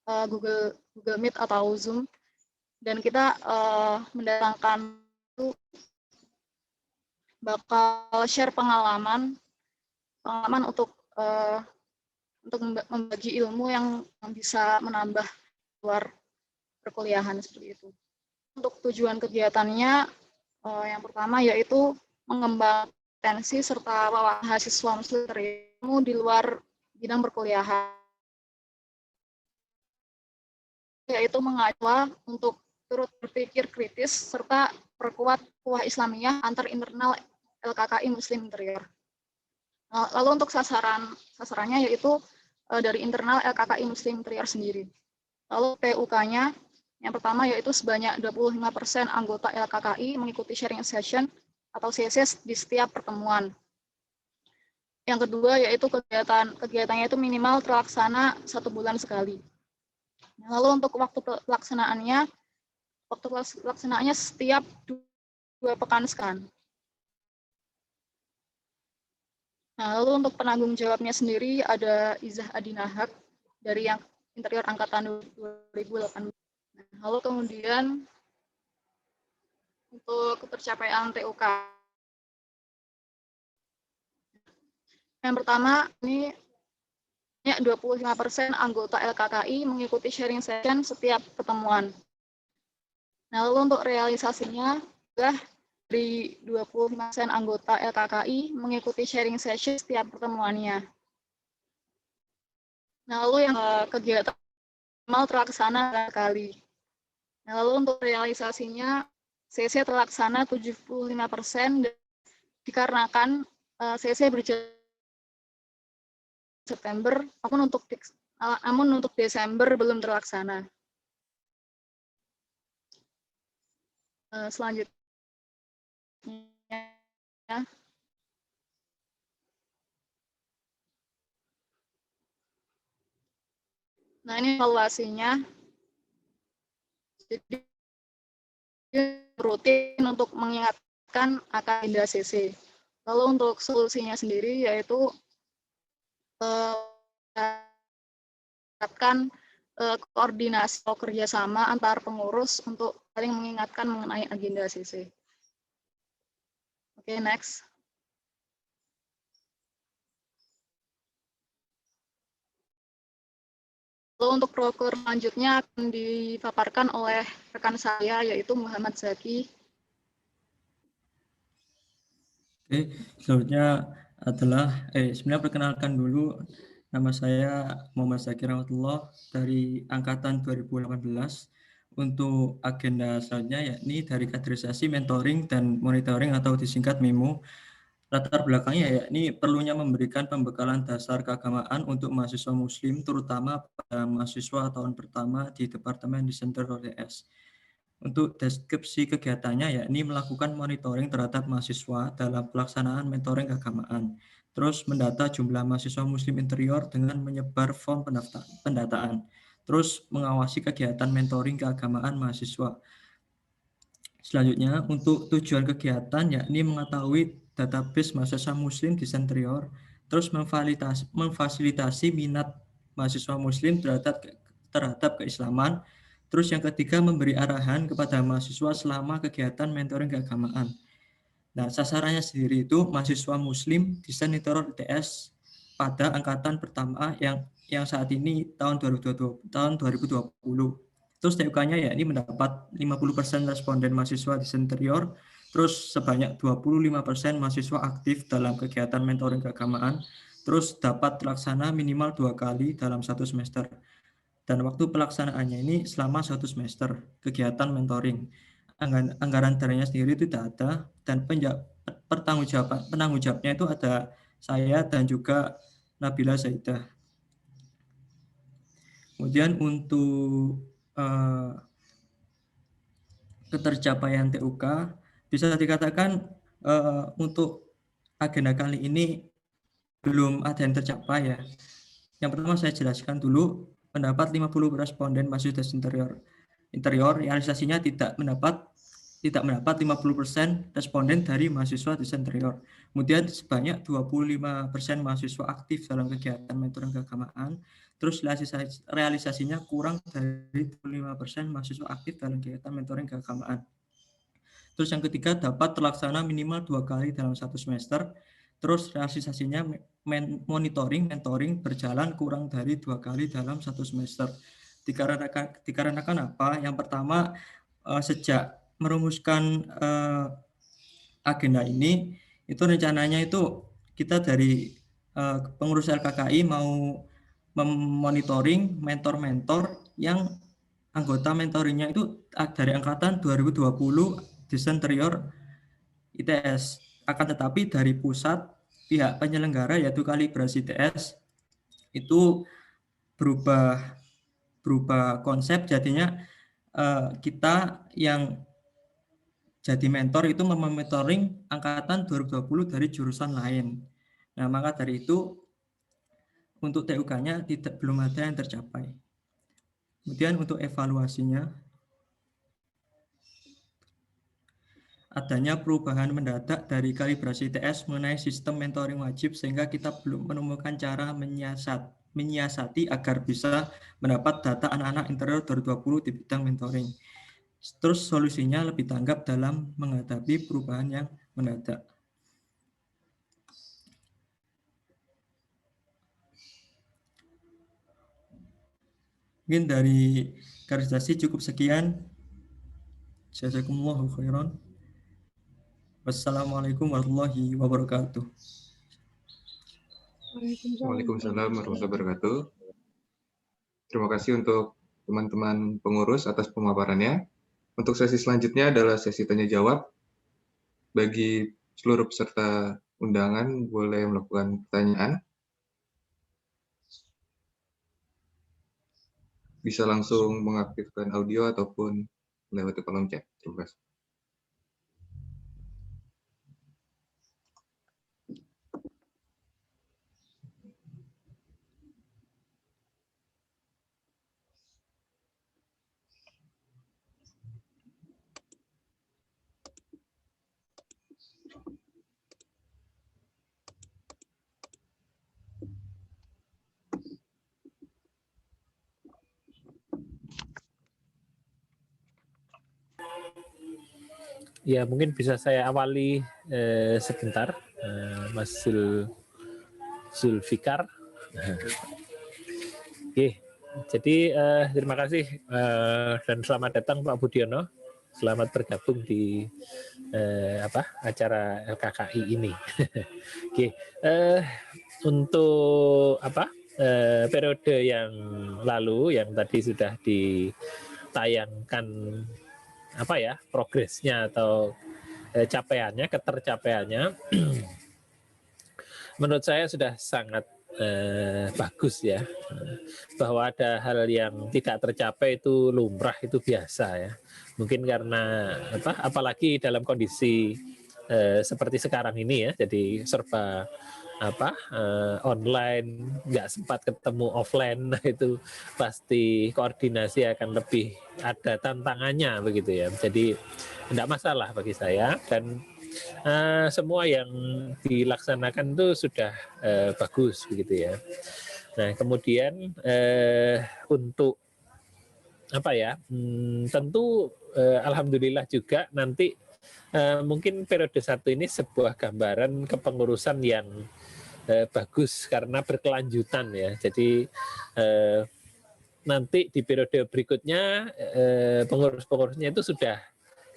Google Meet atau Zoom, dan kita mendatangkan bakal share pengalaman untuk membagi ilmu yang bisa menambah luar perkuliahan seperti itu. Untuk tujuan kegiatannya yang pertama yaitu mengembangkan potensi serta wawasan mahasiswa Muslim ilmu di luar bidang perkuliahan, yaitu mengajak untuk turut berpikir kritis serta perkuat kuah Islamiyah antar internal LKKI Muslim Interior. Lalu untuk sasarannya yaitu dari internal LKKI Muslim Interior sendiri. Lalu PUK-nya yang pertama yaitu sebanyak 25% anggota LKKI mengikuti sharing session atau CSS di setiap pertemuan. Yang kedua yaitu kegiatannya itu minimal terlaksana 1 bulan sekali. Lalu untuk waktu pelaksanaannya setiap 2 pekan sekali. Nah, lalu untuk penanggung jawabnya sendiri ada Izzah Adina Haq dari yang Interior Angkatan 2018. Nah, lalu kemudian untuk ketercapaian TUK. Yang pertama, ini 25% anggota LKKI mengikuti sharing session setiap pertemuan. Nah, lalu untuk realisasinya, dari 25% anggota LKKI mengikuti sharing session setiap pertemuannya. Nah, lalu yang kegiatan minimal terlaksana kali. Nah, lalu untuk realisasinya, CC terlaksana 75% dikarenakan CC berjalan September, namun untuk Desember belum terlaksana. Selanjutnya, nah ini evaluasinya. Jadi rutin untuk mengingatkan agenda CC. Lalu untuk solusinya sendiri yaitu koordinasi atau kerjasama antar pengurus untuk saling mengingatkan mengenai agenda CC. Oke, next. Lalu untuk proker selanjutnya akan dipaparkan oleh rekan saya yaitu Muhammad Zaki. Oke, selanjutnya adalah sebenarnya perkenalkan dulu, nama saya Muhammad Zaki Rahmatullah dari angkatan 2018. Untuk agenda selanjutnya yakni dari kaderisasi, mentoring dan monitoring atau disingkat MEMO. Latar belakangnya yakni perlunya memberikan pembekalan dasar keagamaan untuk mahasiswa muslim terutama pada mahasiswa tahun pertama di Departemen Desain TS. Untuk deskripsi kegiatannya yakni melakukan monitoring terhadap mahasiswa dalam pelaksanaan mentoring keagamaan. Terus mendata jumlah mahasiswa muslim interior dengan menyebar form pendataan. Terus mengawasi kegiatan mentoring keagamaan mahasiswa. Selanjutnya, untuk tujuan kegiatan yakni mengetahui database mahasiswa muslim di Sentrior, terus memfasilitasi minat mahasiswa muslim terhadap keislaman. Terus yang ketiga, memberi arahan kepada mahasiswa selama kegiatan mentoring keagamaan. Nah, sasarannya sendiri itu mahasiswa muslim di Sentrior ITS pada angkatan pertama yang saat ini tahun 2020. Terus TUK-nya ya ini mendapat 50% responden mahasiswa di Sentrior, terus sebanyak 25% mahasiswa aktif dalam kegiatan mentoring keagamaan, terus dapat terlaksana minimal 2 kali dalam 1 semester. Dan waktu pelaksanaannya ini selama 1 semester kegiatan mentoring. Anggaran dananya sendiri itu tidak ada, dan penanggung jawabnya itu ada saya dan juga Nabila Zaidah. Kemudian untuk ketercapaian TUK bisa dikatakan untuk agenda kali ini belum ada yang tercapai ya. Yang pertama saya jelaskan dulu, pendapat 50 responden mahasiswa interior realisasinya tidak mendapat 50% responden dari mahasiswa desain interior. Kemudian sebanyak 25% mahasiswa aktif dalam kegiatan mentoring keagamaan. Terus realisasinya kurang dari 25% mahasiswa aktif dalam kegiatan mentoring keagamaan. Terus yang ketiga, dapat terlaksana minimal 2 kali dalam 1 semester. Terus realisasinya mentoring berjalan kurang dari 2 kali dalam 1 semester. Dikarenakan apa? Yang pertama, sejak merumuskan agenda ini, itu rencananya itu kita dari pengurus LKKI mau memonitoring mentor-mentor yang anggota mentoringnya itu dari angkatan 2020 Desain Interior ITS. Akan tetapi dari pusat pihak penyelenggara yaitu Kalibrasi ITS itu berubah konsep, jadinya kita yang jadi mentor itu mementoring angkatan 2020 dari jurusan lain. Nah, maka dari itu untuk TUK-nya belum ada yang tercapai. Kemudian untuk evaluasinya, adanya perubahan mendadak dari Kalibrasi ITS mengenai sistem mentoring wajib sehingga kita belum menemukan cara menyiasati agar bisa mendapat data anak-anak interior 2020 di bidang mentoring. Terus solusinya lebih tanggap dalam menghadapi perubahan yang mendadak. Mungkin dari kaderisasi cukup sekian. Jazakumullahu khairan. Wassalamualaikum warahmatullahi wabarakatuh. Waalaikumsalam warahmatullahi wabarakatuh. Terima kasih untuk teman-teman pengurus atas pemaparannya. Untuk sesi selanjutnya adalah sesi tanya jawab. Bagi seluruh peserta undangan boleh melakukan pertanyaan. Bisa langsung mengaktifkan audio ataupun lewat kolom chat. Terima kasih. ya mungkin bisa saya awali sebentar, Mas Zulfikar. Oke, jadi terima kasih dan selamat datang Pak Budiono. Selamat bergabung di acara LKKI ini. Oke, untuk periode yang lalu yang tadi sudah ditayangkan progresnya atau capaiannya, ketercapaiannya, menurut saya sudah sangat bagus ya, bahwa ada hal yang tidak tercapai itu lumrah, itu biasa ya. Mungkin karena apalagi dalam kondisi seperti sekarang ini ya, jadi serba online, nggak sempat ketemu offline, nah itu pasti koordinasi akan lebih ada tantangannya begitu ya. Jadi tidak masalah bagi saya, dan semua yang dilaksanakan itu sudah bagus begitu ya. Nah kemudian untuk tentu alhamdulillah juga nanti mungkin periode 1 ini sebuah gambaran kepengurusan yang bagus karena berkelanjutan ya. Jadi nanti di periode berikutnya pengurus-pengurusnya itu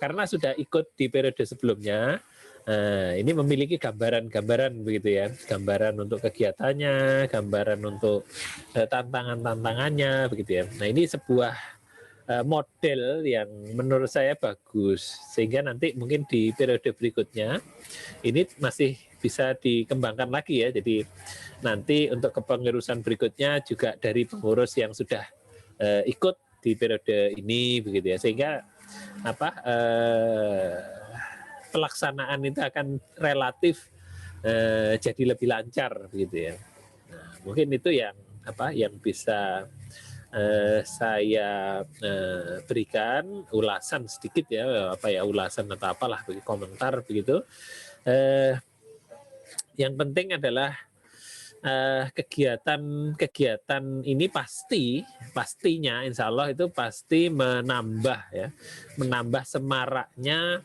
karena sudah ikut di periode sebelumnya, ini memiliki gambaran-gambaran begitu ya, gambaran untuk kegiatannya, gambaran untuk tantangan-tantangannya begitu ya. Nah ini sebuah model yang menurut saya bagus, sehingga nanti mungkin di periode berikutnya ini masih bisa dikembangkan lagi ya. Jadi nanti untuk kepengurusan berikutnya juga dari pengurus yang sudah ikut di periode ini begitu ya, sehingga pelaksanaan itu akan relatif jadi lebih lancar begitu ya. Nah, mungkin itu yang bisa saya berikan ulasan sedikit ya, ulasan atau apalah, komentar begitu. Yang penting adalah kegiatan ini pastinya insya Allah itu pasti menambah semaraknya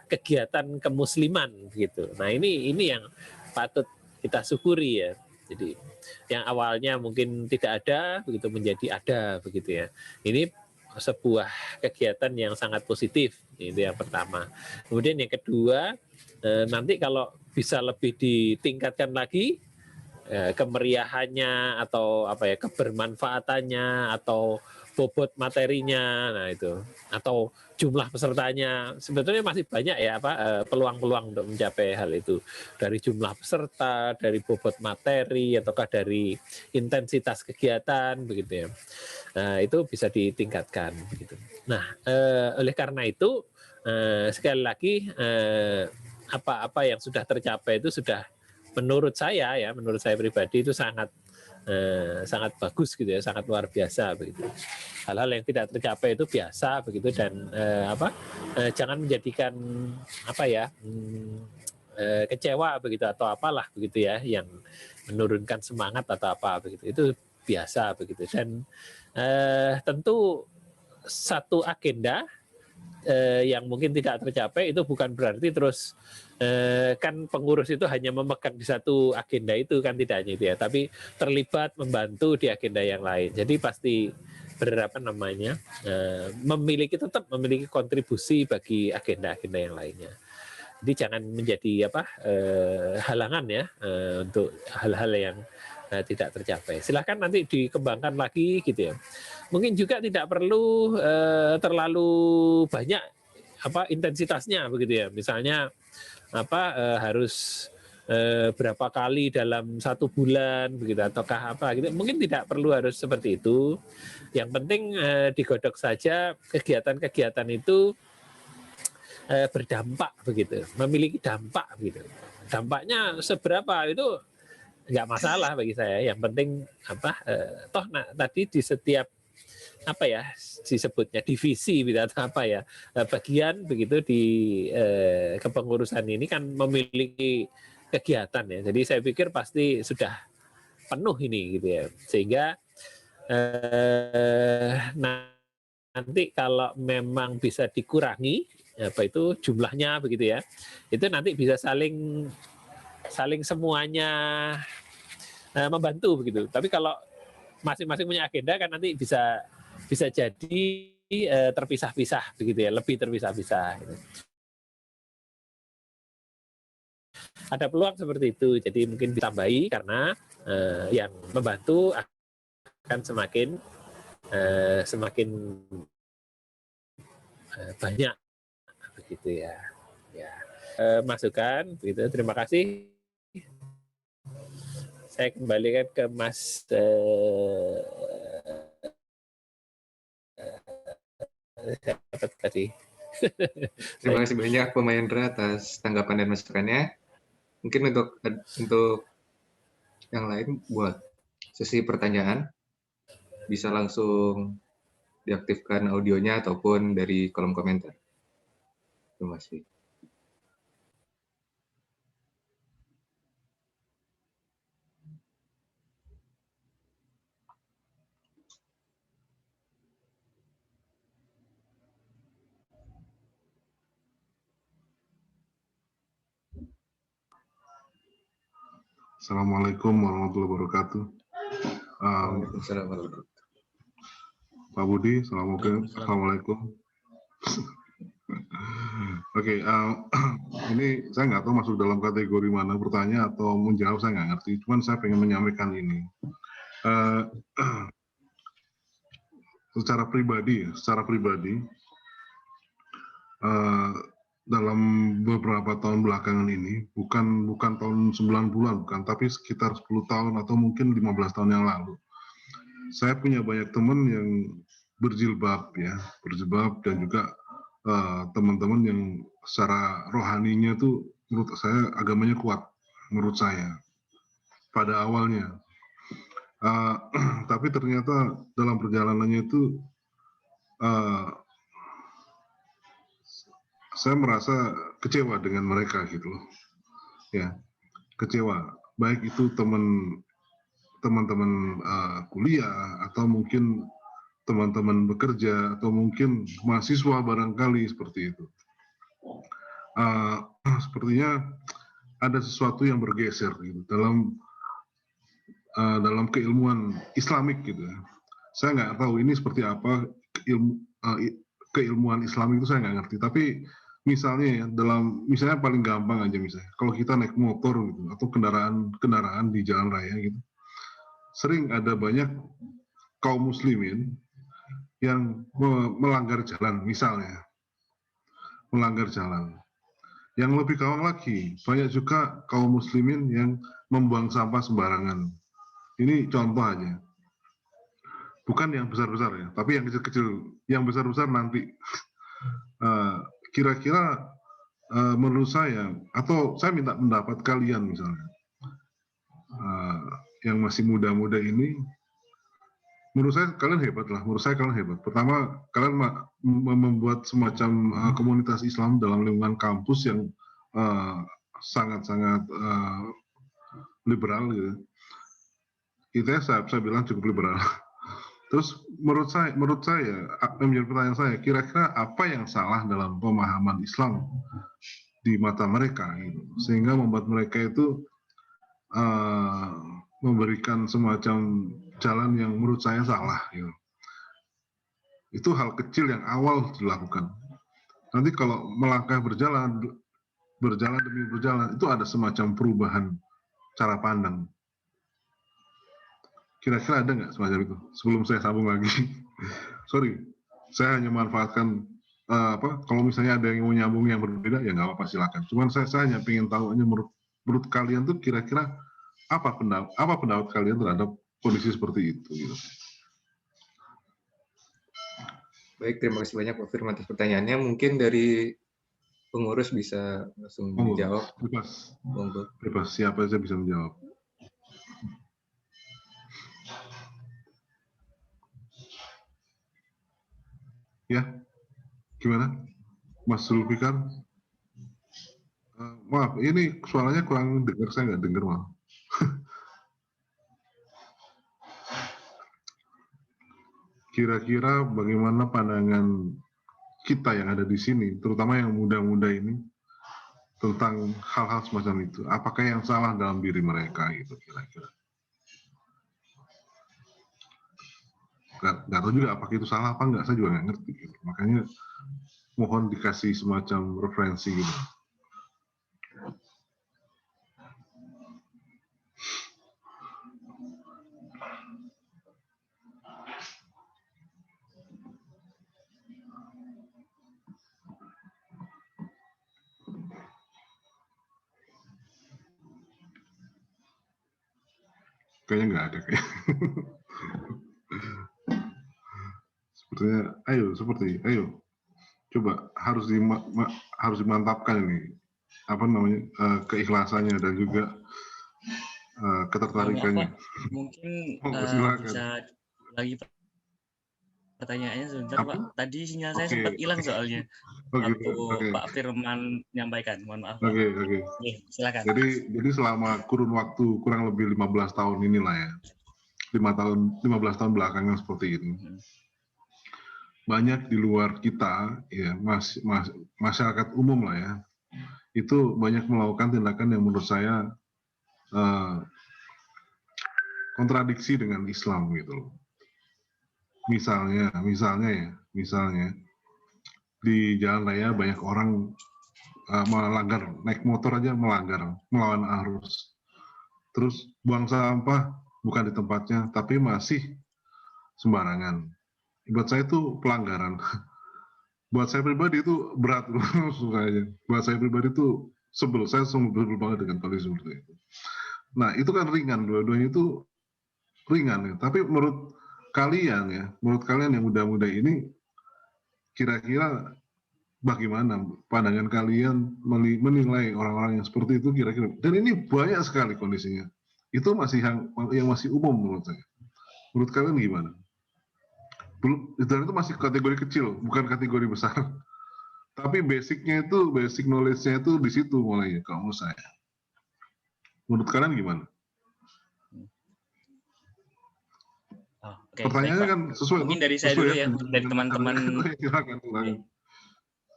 kegiatan kemusliman gitu. Nah ini yang patut kita syukuri ya. Jadi yang awalnya mungkin tidak ada begitu menjadi ada begitu ya. Ini sebuah kegiatan yang sangat positif, itu yang pertama. Kemudian yang kedua, nanti kalau bisa lebih ditingkatkan lagi kemeriahannya atau kebermanfaatannya atau bobot materinya, nah itu, atau jumlah pesertanya, sebetulnya masih banyak ya peluang-peluang untuk mencapai hal itu, dari jumlah peserta, dari bobot materi, ataukah dari intensitas kegiatan begitu ya. Nah, itu bisa ditingkatkan begitu. Nah, oleh karena itu sekali lagi apa yang sudah tercapai itu sudah menurut saya pribadi itu sangat bagus gitu ya, sangat luar biasa begitu. Hal-hal yang tidak tercapai itu biasa begitu, dan jangan menjadikan kecewa begitu atau apalah begitu ya, yang menurunkan semangat atau apa begitu. Itu biasa begitu, dan tentu satu agenda yang mungkin tidak tercapai itu bukan berarti terus kan pengurus itu hanya memegang di satu agenda itu, kan tidak hanya itu ya, tapi terlibat membantu di agenda yang lain. Jadi pasti tetap memiliki kontribusi bagi agenda-agenda yang lainnya. Jadi jangan menjadi halangan ya untuk hal-hal yang tidak tercapai. Silahkan nanti dikembangkan lagi gitu ya. Mungkin juga tidak perlu terlalu banyak intensitasnya begitu ya. Misalnya harus berapa kali dalam 1 bulan begitu, ataukah gitu. Mungkin tidak perlu harus seperti itu. Yang penting digodok saja kegiatan-kegiatan itu berdampak begitu, memiliki dampak begitu. Dampaknya seberapa itu nggak masalah bagi saya. Yang penting tadi di setiap disebutnya divisi atau bagian begitu di kepengurusan ini kan memiliki kegiatan ya. Jadi saya pikir pasti sudah penuh ini gitu ya, sehingga nanti kalau memang bisa dikurangi apa itu jumlahnya begitu ya, itu nanti bisa saling semuanya membantu begitu. Tapi kalau masing-masing punya agenda kan nanti bisa jadi terpisah-pisah begitu ya, lebih terpisah-pisah gitu. Ada peluang seperti itu, jadi mungkin ditambahi karena yang membantu akan semakin banyak begitu ya. Masukan begitu. Terima kasih. Saya kembalikan ke Mas tadi. Terima kasih banyak Pak Mahendra atas tanggapan dan masukannya. Mungkin untuk yang lain buat sesi pertanyaan bisa langsung diaktifkan audionya ataupun dari kolom komentar. Terima kasih. Assalamualaikum warahmatullahi wabarakatuh. Waalaikumsalam warahmatullahi wabarakatuh. Pak Budi, assalamualaikum. Oke, ini saya nggak tahu masuk dalam kategori mana bertanya atau menjawab, saya nggak ngerti. Cuman saya pengen menyampaikan ini. Secara pribadi, dalam beberapa tahun belakangan ini, bukan tahun 90-an, bukan, tapi sekitar 10 tahun atau mungkin 15 tahun yang lalu, saya punya banyak teman yang berjilbab dan juga teman-teman yang secara rohaninya tuh menurut saya agamanya kuat, menurut saya pada awalnya. Tapi ternyata dalam perjalanannya itu saya merasa kecewa dengan mereka gitu loh, ya, kecewa. Baik itu teman-teman kuliah atau mungkin teman-teman bekerja atau mungkin mahasiswa barangkali seperti itu. Sepertinya ada sesuatu yang bergeser gitu dalam keilmuan Islamik gitu. Saya nggak tahu ini seperti apa keilmuan Islam itu, saya nggak ngerti. Tapi misalnya misalnya paling gampang aja, misalnya kalau kita naik motor gitu atau kendaraan di jalan raya gitu, sering ada banyak kaum muslimin yang melanggar jalan, misalnya melanggar jalan. Yang lebih kawang lagi, banyak juga kaum muslimin yang membuang sampah sembarangan. Ini contoh aja. Bukan yang besar-besar ya, tapi yang kecil-kecil. Yang besar-besar nanti. Kira-kira menurut saya, atau saya minta pendapat kalian misalnya, yang masih muda-muda ini, menurut saya kalian hebat lah. Pertama, kalian membuat semacam komunitas Islam dalam lingkungan kampus yang sangat-sangat liberal gitu. Saya bilang cukup liberal. Terus menurut saya menjadi pertanyaan saya, kira-kira apa yang salah dalam pemahaman Islam di mata mereka gitu, sehingga membuat mereka itu memberikan semacam jalan yang menurut saya salah gitu. Itu hal kecil yang awal dilakukan. Nanti kalau melangkah berjalan demi berjalan, itu ada semacam perubahan cara pandang. Kira-kira ada nggak semacam itu? Sebelum saya sambung lagi, sorry, saya hanya memanfaatkan kalau misalnya ada yang mau nyambung yang berbeda, ya nggak apa-apa, silakan. Cuman saya hanya pengen tahu aja menurut kalian tuh kira-kira apa pendapat kalian terhadap kondisi seperti itu? Gitu. Baik, terima kasih banyak Pak Firman atas pertanyaannya. Mungkin dari pengurus bisa langsung menjawab. Bebas, siapa saja bisa menjawab. Ya, gimana, Mas Zulfikar? Maaf, ini suaranya kurang dengar, saya nggak dengar, maaf. kira-kira bagaimana pandangan kita yang ada di sini, terutama yang muda-muda ini, tentang hal-hal semacam itu. Apakah yang salah dalam diri mereka gitu kira-kira? Nggak tahu juga apakah itu salah apa enggak, saya juga nggak ngerti. Gitu. Makanya mohon dikasih semacam referensi gitu. Kayaknya nggak ada kayak. Sepertinya, ayo, coba harus dimantapkan ini, apa namanya, keikhlasannya dan juga ketertarikannya. Mungkin silakan. bisa lagi pertanyaannya sebentar, Pak. Tadi sinyal saya sempat hilang soalnya. Waktu Pak Firman menyampaikan, mohon maaf. Oke. Silakan. Jadi selama kurun waktu kurang lebih 15 tahun inilah ya, 15 tahun belakangan seperti ini, banyak di luar kita, ya masyarakat umum lah ya, itu banyak melakukan tindakan yang menurut saya kontradiksi dengan Islam gitu loh. Misalnya di jalan raya banyak orang melanggar, naik motor aja melanggar, melawan arus. Terus buang sampah bukan di tempatnya, tapi masih sembarangan. Buat saya itu pelanggaran. Buat saya pribadi itu berat, sukanya. Buat saya pribadi itu sebel. Saya sebel banget dengan kondisi seperti itu. Nah, itu kan ringan, dua-duanya itu ringan ya. Tapi menurut kalian yang muda-muda ini, kira-kira bagaimana pandangan kalian menilai orang-orang yang seperti itu kira-kira? Dan ini banyak sekali kondisinya. Itu masih yang masih umum menurut saya. Menurut kalian gimana? Dan itu masih kategori kecil, bukan kategori besar. Tapi basic knowledge-nya itu di situ mulainya kalau menurut saya. Menurut kalian gimana? Pertanyaannya kan sesuai. Mungkin dari saya dulu ya, dari teman-teman.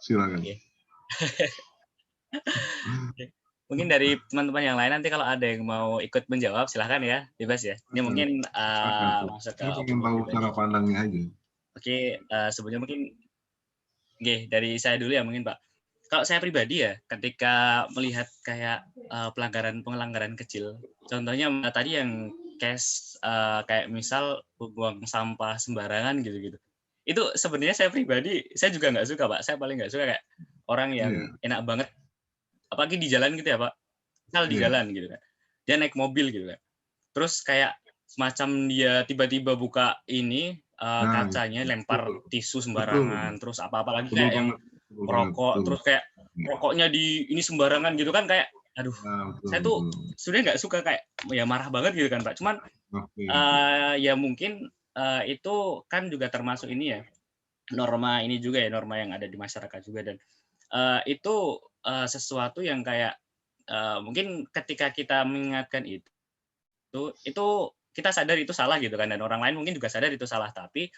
Silakan. Mungkin dari teman-teman yang lain nanti kalau ada yang mau ikut menjawab silahkan ya, bebas ya. Ini mungkin masuk ke ingin tahu cara pandangnya aja. Oke, sebelumnya mungkin dari saya dulu ya mungkin Pak. Kalau saya pribadi ya, ketika melihat kayak pelanggaran kecil, contohnya tadi yang case kayak misal buang sampah sembarangan gitu-gitu. Itu sebenarnya saya pribadi, saya juga nggak suka Pak. Saya paling nggak suka kayak orang yang enak banget, apalagi di jalan gitu ya Pak. Misal di jalan gitu kan, dia naik mobil gitu kan. Terus kayak semacam dia tiba-tiba buka ini kacanya, lempar tisu sembarangan, terus apa-apa lagi kayak yang rokok, terus kayak rokoknya di ini sembarangan gitu kan, kayak aduh, saya tuh sebenarnya nggak suka, kayak ya marah banget gitu kan Pak. Cuman ya mungkin itu kan juga termasuk ini ya, norma ini juga ya, norma yang ada di masyarakat juga, dan itu sesuatu yang kayak mungkin ketika kita mengingatkan itu kita sadar itu salah gitu kan, dan orang lain mungkin juga sadar itu salah, tapi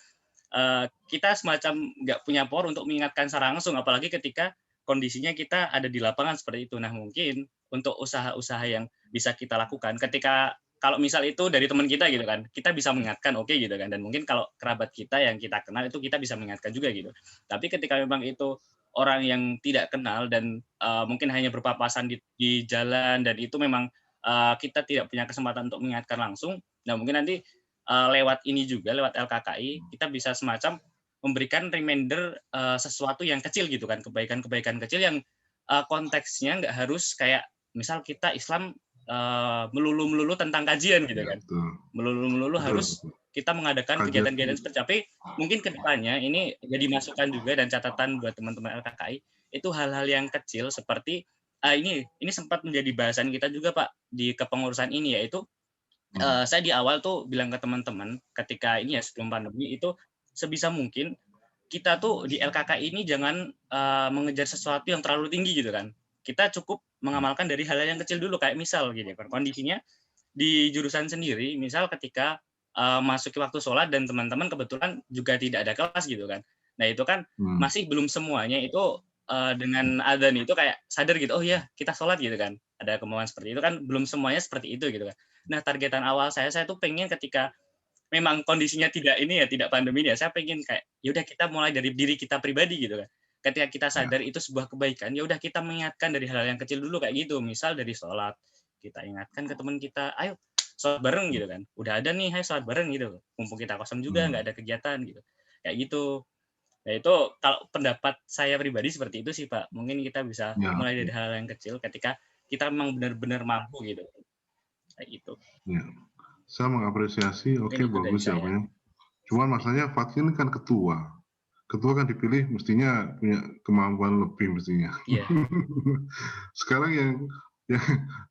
kita semacam nggak punya power untuk mengingatkan secara langsung, apalagi ketika kondisinya kita ada di lapangan seperti itu. Nah, mungkin untuk usaha-usaha yang bisa kita lakukan ketika kalau misal itu dari teman kita gitu kan, kita bisa mengingatkan, oke gitu kan, dan mungkin kalau kerabat kita yang kita kenal itu kita bisa mengingatkan juga gitu. Tapi ketika memang itu orang yang tidak kenal dan mungkin hanya berpapasan di jalan, dan itu memang kita tidak punya kesempatan untuk mengingatkan langsung, nah mungkin nanti lewat ini juga, lewat LKKI, kita bisa semacam memberikan reminder sesuatu yang kecil gitu kan, kebaikan-kebaikan kecil yang konteksnya nggak harus kayak misal kita Islam melulu tentang kajian gitu kan, melulu harus kita mengadakan kegiatan-kegiatan seperti, tapi mungkin kedepannya ini jadi masukan juga dan catatan buat teman-teman LKKI, itu hal-hal yang kecil seperti ini sempat menjadi bahasan kita juga Pak di kepengurusan ini, yaitu saya di awal tuh bilang ke teman-teman ketika ini ya sebelum pandemi itu, sebisa mungkin kita tuh di LKKI ini jangan mengejar sesuatu yang terlalu tinggi gitu kan. Kita cukup mengamalkan dari hal-hal yang kecil dulu, kayak misal gitu kan, kondisinya di jurusan sendiri, misal ketika masuki waktu sholat dan teman-teman kebetulan juga tidak ada kelas gitu kan. Nah itu kan masih belum semuanya itu dengan adzan itu kayak sadar gitu, oh iya kita sholat gitu kan. Ada kemauan seperti itu kan, belum semuanya seperti itu gitu kan. Nah targetan awal saya tuh pengen ketika memang kondisinya tidak ini ya, tidak pandemi ya, saya pengen kayak yaudah kita mulai dari diri kita pribadi gitu kan. Ketika kita sadar itu sebuah kebaikan, ya udah kita mengingatkan dari hal yang kecil dulu kayak gitu. Misal dari sholat, kita ingatkan ke teman kita, ayo sholat bareng gitu kan. Udah ada nih, ayo sholat bareng gitu. Mumpung kita kosong juga, nggak ada kegiatan gitu. Kayak gitu. Nah itu kalau pendapat saya pribadi seperti itu sih Pak. Mungkin kita bisa mulai dari hal yang kecil ketika kita memang benar-benar mampu gitu. Kayak gitu. Ya. Saya mengapresiasi, oke, bagus jawabannya. Cuman masalahnya Fatki ini kan ketua. Ketua kan dipilih mestinya punya kemampuan lebih mestinya. Yeah. Sekarang yang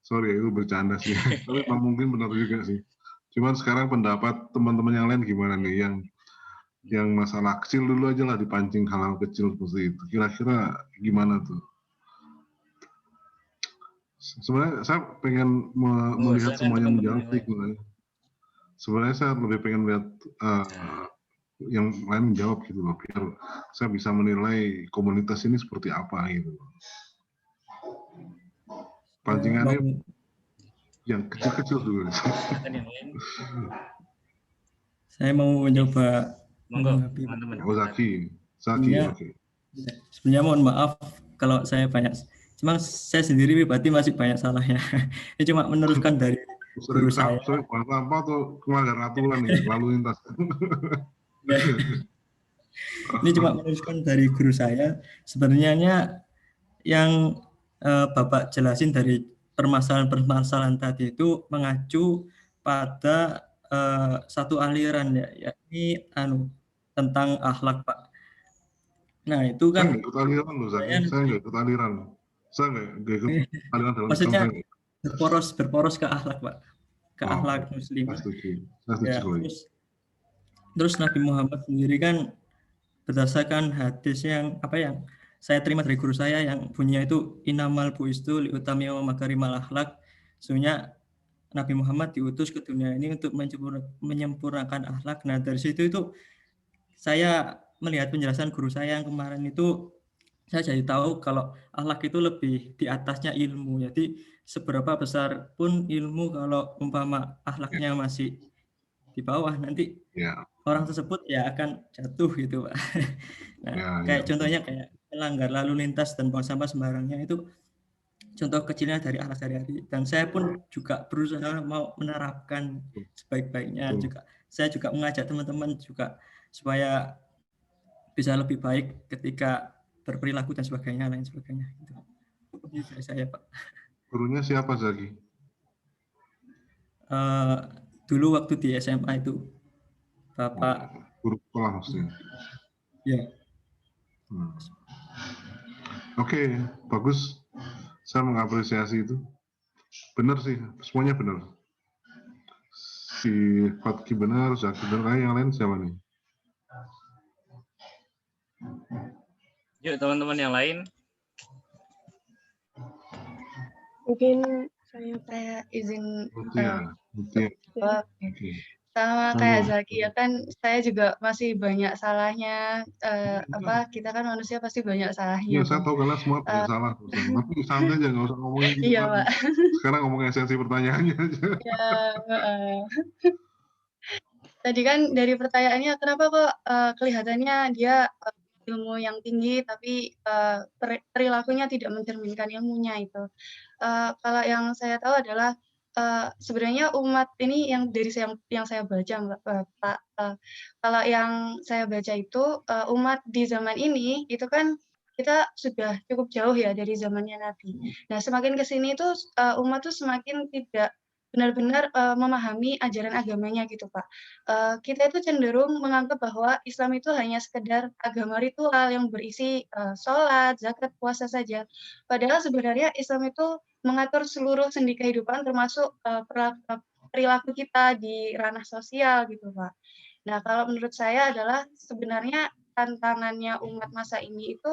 sorry itu bercanda sih, tapi mungkin benar juga sih. Cuman sekarang pendapat teman-teman yang lain gimana nih, yang masalah kecil dulu aja lah, dipancing hal-hal kecil seperti itu. Kira-kira gimana tuh? Sebenarnya saya pengen melihat semuanya menjawab sih. Sebenarnya saya lebih pengen lihat yang lain menjawab gitu loh, biar saya bisa menilai komunitas ini seperti apa gitu. Pancingannya yang kecil-kecil dulu. Saya mau mencoba teman-teman. Oh, Zaki, oke. Sebenarnya mohon maaf kalau saya banyak, cuma saya sendiri pribadi masih banyak salahnya. Ini cuma meneruskan dari guru saya. Sering buang sampah atau melanggar aturan nih, lalu lintas. Ini cuma meneruskan dari guru saya. Sebenarnya yang Bapak jelasin dari permasalahan-permasalahan tadi itu mengacu pada satu aliran ya, yakni tentang akhlak Pak. Nah itu kan. Saya nggak ikut aliran loh, Zaki. Saya nggak ikut aliran. Saya nggak ikut aliran dalam maksudnya berporos ke akhlak Pak, ke akhlak Muslim. Ya, terus Nabi Muhammad sendiri kan berdasarkan hadis yang saya terima dari guru saya yang bunyinya itu innamal buistu liutami wa makarimal akhlak. Sebenarnya Nabi Muhammad diutus ke dunia ini untuk menyempurnakan akhlak. Nah dari situ itu saya melihat penjelasan guru saya yang kemarin itu, saya jadi tahu kalau akhlak itu lebih di atasnya ilmu. Jadi seberapa besar pun ilmu, kalau umpama akhlaknya masih di bawah, nanti orang tersebut ya akan jatuh gitu Pak. Nah, kayak contohnya kayak melanggar lalu lintas dan buang sampah sembarangnya, itu contoh kecilnya dari akhlak sehari-hari. Dan saya pun juga berusaha mau menerapkan sebaik-baiknya. Saya juga mengajak teman-teman juga supaya bisa lebih baik ketika berperilaku dan sebagainya, lain sebagainya. Itu dari saya Pak. Gurunya siapa Zaki? Dulu waktu di SMA itu Bapak guru sekolah maksudnya. Ya. Oke, bagus. Saya mengapresiasi itu. Benar sih, semuanya benar. Si Fatki benar, Zaki benar, yang lain siapa nih? Yuk teman-teman yang lain. Mungkin saya izin Oke. Sama kayak Zaki ya kan, saya juga masih banyak salahnya. Kita kan manusia pasti banyak salahnya. Iya, saya tahu kalian semua banyak salah. Tapi santai aja, nggak usah ngomongin gitu. Iya Pak. Sekarang ngomongin esensi pertanyaannya aja. Ya, tadi kan dari pertanyaannya, kenapa kok kelihatannya dia ilmu yang tinggi tapi perilakunya tidak mencerminkan ilmunya itu. Kalau yang saya tahu adalah sebenarnya umat ini yang dari yang saya baca Pak, kalau yang saya baca itu umat di zaman ini itu kan kita sudah cukup jauh ya dari zamannya Nabi. Nah semakin ke sini itu umat tuh semakin tidak benar-benar memahami ajaran agamanya gitu Pak. Kita itu cenderung menganggap bahwa Islam itu hanya sekedar agama ritual yang berisi sholat, zakat, puasa saja. Padahal sebenarnya Islam itu mengatur seluruh sendi kehidupan termasuk perilaku kita di ranah sosial gitu Pak. Nah kalau menurut saya adalah sebenarnya tantangannya umat masa ini itu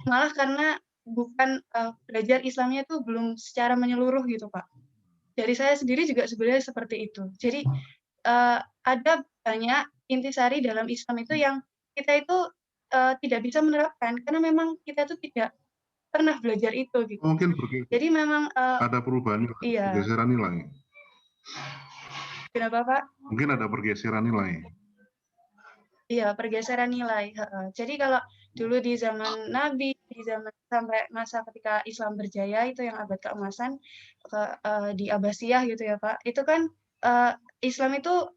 malah karena bukan belajar Islamnya itu belum secara menyeluruh gitu Pak. Dari saya sendiri juga sebenarnya seperti itu. Jadi ada banyak intisari dalam Islam itu yang kita itu tidak bisa menerapkan karena memang kita itu tidak pernah belajar itu gitu. Mungkin Jadi memang ada perubahan nilai, iya. pergeseran nilai. Kenapa Pak? Mungkin ada pergeseran nilai. Iya, pergeseran nilai. Jadi kalau dulu di zaman Nabi, di zaman sampai masa ketika Islam berjaya itu yang abad keemasan di Abbasiyah gitu ya Pak. Itu kan Islam itu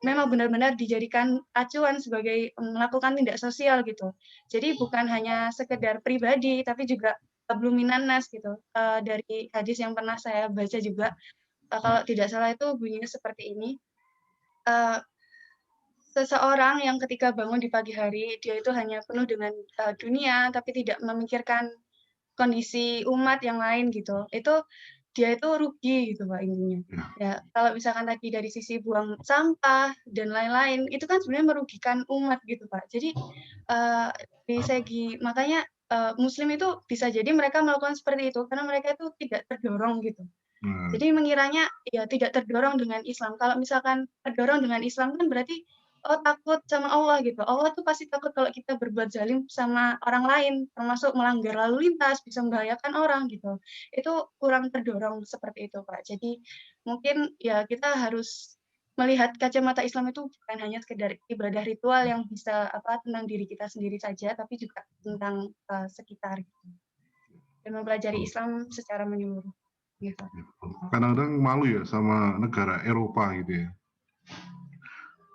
memang benar-benar dijadikan acuan sebagai melakukan tindak sosial gitu. Jadi bukan hanya sekedar pribadi, tapi juga tabluminan nas gitu. Dari hadis yang pernah saya baca juga, kalau tidak salah itu bunyinya seperti ini. Seseorang yang ketika bangun di pagi hari, dia itu hanya penuh dengan dunia, tapi tidak memikirkan kondisi umat yang lain gitu. Itu dia itu rugi gitu Pak intinya. Ya, kalau misalkan tadi dari sisi buang sampah dan lain-lain, itu kan sebenarnya merugikan umat gitu Pak. Jadi di segi makanya Muslim itu bisa jadi mereka melakukan seperti itu karena mereka itu tidak terdorong gitu. Jadi mengiranya ya tidak terdorong dengan Islam. Kalau misalkan terdorong dengan Islam kan berarti oh takut sama Allah gitu. Allah tuh pasti takut kalau kita berbuat zalim sama orang lain, termasuk melanggar lalu lintas, bisa membahayakan orang gitu. Itu kurang terdorong seperti itu, Pak. Jadi mungkin ya kita harus melihat kacamata Islam itu bukan hanya sekedar ibadah ritual yang bisa tentang diri kita sendiri saja, tapi juga tentang sekitar gitu. Dan mempelajari Islam secara menyeluruh. Gitu. Kadang-kadang malu ya sama negara Eropa gitu ya.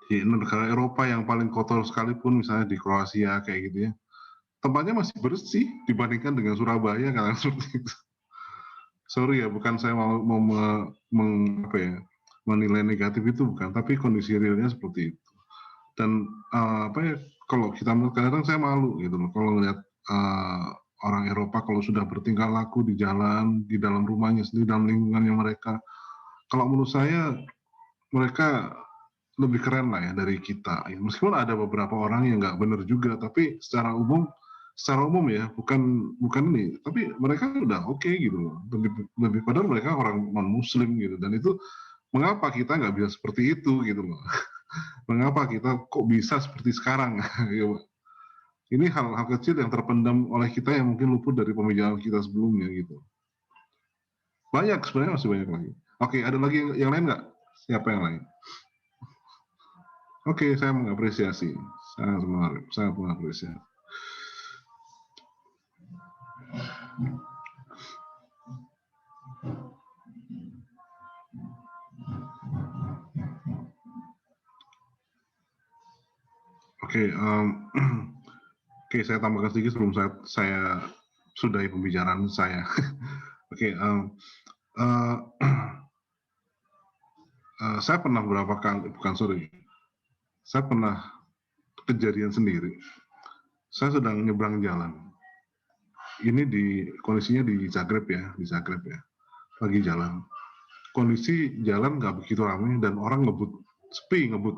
Di negara Eropa yang paling kotor sekalipun, misalnya di Kroasia kayak gitu ya, tempatnya masih bersih dibandingkan dengan Surabaya kan seperti itu. Sorry ya, bukan saya mau menilai negatif itu bukan, tapi kondisi realnya seperti itu. Dan kalau kita kadang saya malu gitu loh kalau melihat orang Eropa kalau sudah bertingkah laku di jalan, di dalam rumahnya sendiri, dalam lingkungannya mereka. Kalau menurut saya mereka lebih keren lah ya dari kita. Meskipun ada beberapa orang yang nggak benar juga, tapi secara umum ya, bukan ini. Tapi mereka udah oke gitu loh. Lebih padahal mereka orang non-Muslim gitu. Dan itu mengapa kita nggak bisa seperti itu gitu loh. Mengapa kita kok bisa seperti sekarang? Ini hal-hal kecil yang terpendam oleh kita yang mungkin luput dari pembicaraan kita sebelumnya gitu. Banyak sebenarnya, masih banyak lagi. Oke, ada lagi yang lain nggak? Siapa yang lain? Oke, saya mengapresiasi, sangat mengapresiasi. Oke, saya tambahkan sedikit sebelum saya sudahi pembicaraan saya. Oke, saya pernah beberapa kali, saya pernah kejadian sendiri. Saya sedang nyebrang jalan. Ini kondisinya di Zagreb ya, lagi jalan. Kondisi jalan nggak begitu ramai dan orang sepi ngebut.